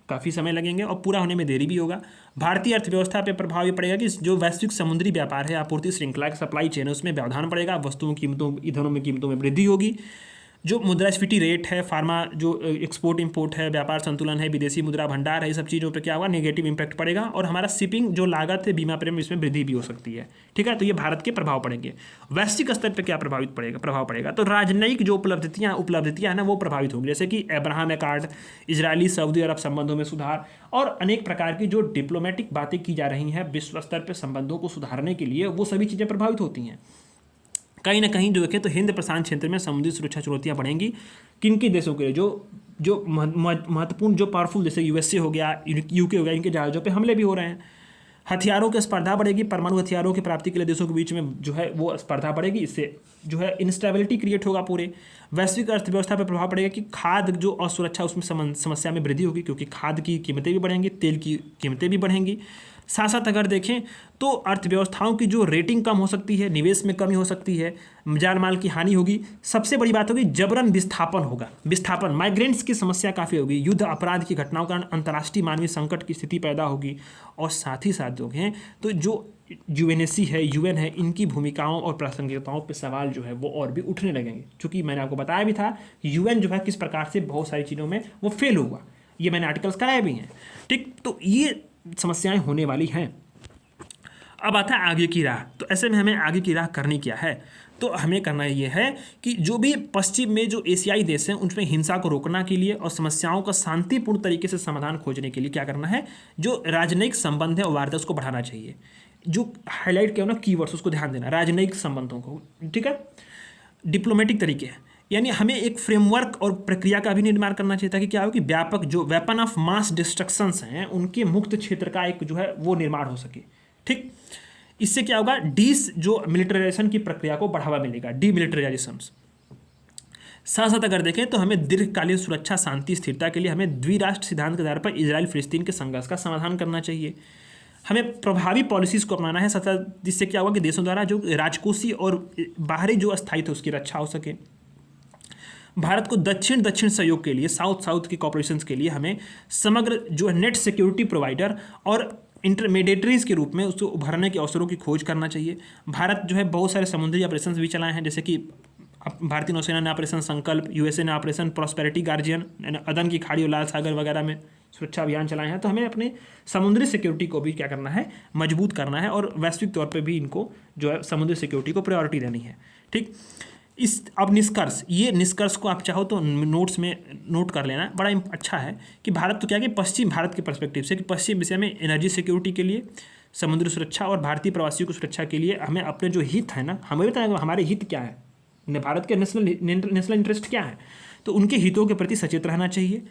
Speaker 1: काफ़ी समय लगेंगे और पूरा होने में देरी भी होगा। भारतीय अर्थव्यवस्था पे प्रभाव ये पड़ेगा कि जो वैश्विक समुद्री व्यापार है, आपूर्ति श्रृंखला के सप्लाई चेन है, उसमें व्यवधान पड़ेगा। वस्तुओं की कीमतों, ईंधनों में कीमतों में वृद्धि होगी। जो मुद्रास्फीति रेट है, फार्मा जो एक्सपोर्ट इंपोर्ट है, व्यापार संतुलन है, विदेशी मुद्रा भंडार है, ये सब चीज़ों पर क्या होगा, नेगेटिव इंपैक्ट पड़ेगा। और हमारा शिपिंग जो लागत है, बीमा प्रीमियम, इसमें वृद्धि भी हो सकती है। ठीक है, तो ये भारत के प्रभाव पड़ेंगे। वैश्विक स्तर पर क्या प्रभाव पड़ेगा, तो राजनयिक जो उपलब्धियाँ हैं ना, वो प्रभावित होंगी। जैसे कि अब्राहम एक्कॉर्ड, इजरायली सऊदी अरब संबंधों में सुधार, और अनेक प्रकार की जो डिप्लोमेटिक बातें की जा रही हैं विश्व स्तर पर संबंधों को सुधारने के लिए, वो सभी चीज़ें प्रभावित होती हैं। कहीं ना कहीं जो देखें तो हिंद प्रशांत क्षेत्र में समुद्री सुरक्षा चुनौतियां बढ़ेंगी। किन के देशों के लिए, जो महत्वपूर्ण, जो पावरफुल, जैसे USA हो गया, UK हो गया, इनके जहाज़ों पे हमले भी हो रहे हैं। हथियारों की स्पर्धा बढ़ेगी, परमाणु हथियारों की प्राप्ति के लिए देशों के बीच में जो है वो स्पर्धा बढ़ेगी। इससे जो है इंस्टेबिलिटी क्रिएट होगा पूरे। वैश्विक अर्थव्यवस्था पर प्रभाव पड़ेगा कि खाद्य जो असुरक्षा, उसमें समस्या में वृद्धि होगी, क्योंकि खाद्य की कीमतें भी बढ़ेंगी, तेल की कीमतें भी बढ़ेंगी। साथ साथ अगर देखें तो अर्थव्यवस्थाओं की जो रेटिंग कम हो सकती है, निवेश में कमी हो सकती है, जान माल की हानि होगी, सबसे बड़ी बात होगी जबरन विस्थापन होगा, विस्थापन माइग्रेंट्स की समस्या काफ़ी होगी, युद्ध अपराध की घटनाओं के कारण अंतर्राष्ट्रीय मानवीय संकट की स्थिति पैदा होगी। और साथ ही साथ जो हैं तो जो यूएनएससी है, यूएन है, इनकी भूमिकाओं और प्रासंगिकताओं पे सवाल जो है वो और भी उठने लगेंगे, क्योंकि मैंने आपको बताया भी था यूएन जो है किस प्रकार से बहुत सारी चीज़ों में वो फेल हुआ, ये मैंने आर्टिकल्स कराए भी हैं। ठीक, तो ये समस्याएं होने वाली हैं। अब आता है आगे की राह। तो ऐसे में हमें आगे की राह करनी क्या है? तो हमें करना ये है कि जो भी पश्चिम में जो एशियाई देश हैं उनमें हिंसा को रोकने के लिए और समस्याओं का शांतिपूर्ण तरीके से समाधान खोजने के लिए क्या करना है, जो राजनयिक संबंध है और वार्ता उसको बढ़ाना चाहिए। जो हाईलाइट किया ना कीवर्ड्स, उसको ध्यान देना, राजनयिक संबंधों को, ठीक है, डिप्लोमेटिक तरीके, यानी हमें एक फ्रेमवर्क और प्रक्रिया का भी निर्माण करना चाहिए ताकि क्या हो कि व्यापक जो वेपन ऑफ मास डिस्ट्रक्शंस हैं उनके मुक्त क्षेत्र का एक जो है वो निर्माण हो सके। ठीक, इससे क्या होगा, जो मिलिटराइजेशन की प्रक्रिया को बढ़ावा मिलेगा, डीमिलिटराइजेशन। साथ साथ अगर देखें तो हमें दीर्घकालीन सुरक्षा, शांति, स्थिरता के लिए हमें द्विराष्ट्र सिद्धांत के आधार पर इजराइल फिलिस्तीन के संघर्ष का समाधान करना चाहिए। हमें प्रभावी पॉलिसीज़ को अपनाना है सतत, जिससे क्या होगा कि देशों द्वारा जो राजकोषीय और बाहरी जो अस्थायित्व उसकी रक्षा हो सके। भारत को दक्षिण दक्षिण सहयोग के लिए, साउथ साउथ की कॉपरेशन के लिए हमें समग्र जो नेट सिक्योरिटी प्रोवाइडर और इंटरमीडिएटरीज के रूप में उसको उभरने के अवसरों की खोज करना चाहिए। भारत जो है बहुत सारे समुद्री ऑपरेशन भी चलाए हैं, जैसे कि भारतीय नौसेना ने ऑपरेशन संकल्प, यूएसए ने ऑपरेशन प्रॉस्पेरिटी गार्जियन, अदन की खाड़ी और लाल सागर वगैरह में सुरक्षा अभियान चलाए हैं। तो हमें अपने समुद्री सिक्योरिटी को भी क्या करना है, मजबूत करना है और वैश्विक तौर पर भी इनको जो है समुद्री सिक्योरिटी को प्रायोरिटी देनी है। ठीक, अब निष्कर्ष, ये निष्कर्ष को आप चाहो तो नोट्स में नोट कर लेना, बड़ा अच्छा है कि भारत तो क्या कि पश्चिम भारत के पर्सपेक्टिव से कि पश्चिम विषय में एनर्जी सिक्योरिटी के लिए, समुद्री सुरक्षा और भारतीय प्रवासियों की सुरक्षा के लिए हमें अपने जो हित है ना, हमें बताएंगे हमारे हित क्या है, भारत के नेशनल इंटरेस्ट क्या है, तो उनके हितों के प्रति सचेत रहना चाहिए।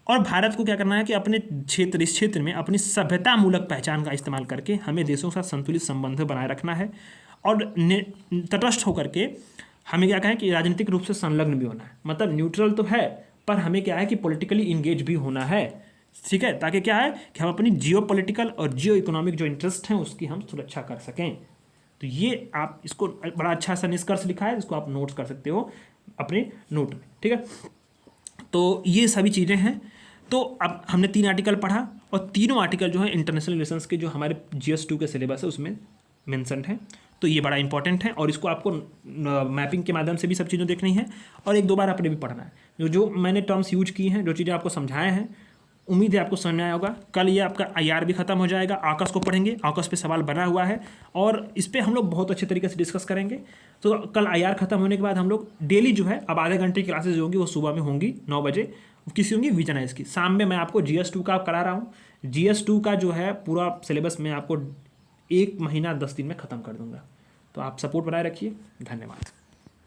Speaker 1: और भारत को क्या करना है कि अपने इस क्षेत्र में अपनी सभ्यता मूलक पहचान का इस्तेमाल करके हमें देशों के साथ संतुलित संबंध बनाए रखना है और तटस्थ होकर के हमें क्या कहें कि राजनीतिक रूप से संलग्न भी होना है, मतलब न्यूट्रल तो है पर हमें क्या है कि पॉलिटिकली इंगेज भी होना है। ठीक है, ताकि क्या है कि हम अपनी जियो पॉलिटिकल और जियो इकोनॉमिक जो इंटरेस्ट हैं उसकी हम सुरक्षा कर सकें। तो ये आप इसको बड़ा अच्छा सा निष्कर्ष लिखा है, इसको आप नोट्स कर सकते हो अपने नोट में। ठीक है, तो ये सभी चीज़ें हैं। तो अब हमने 3 आर्टिकल पढ़ा और तीनों आर्टिकल जो है इंटरनेशनल रिलेशंस के जो हमारे GS2 के सिलेबस है उसमें मेंशन है। तो ये बड़ा इंपॉर्टेंट है और इसको आपको मैपिंग के माध्यम से भी सब चीज़ें देखनी है और एक दो बार आपने भी पढ़ना है। जो मैंने टर्म्स यूज की हैं, जो चीज़ें आपको समझाए हैं, उम्मीद है आपको समझ में आया होगा। कल ये आपका IR भी खत्म हो जाएगा, AUKUS को पढ़ेंगे, AUKUS पे सवाल बना हुआ है और इस पर हम लोग बहुत अच्छे तरीके से डिस्कस करेंगे। तो कल IR खत्म होने के बाद हम लोग डेली जो है अब आधे घंटे की क्लासेज होंगी, वो सुबह में होंगी 9 बजे, किसी होंगी विजन की। शाम में मैं आपको GS2 का करा रहा हूँ। GS2 का जो है पूरा सिलेबस मैं आपको 1 महीना 10 दिन में ख़त्म कर दूंगा। तो आप सपोर्ट बनाए रखिए। धन्यवाद।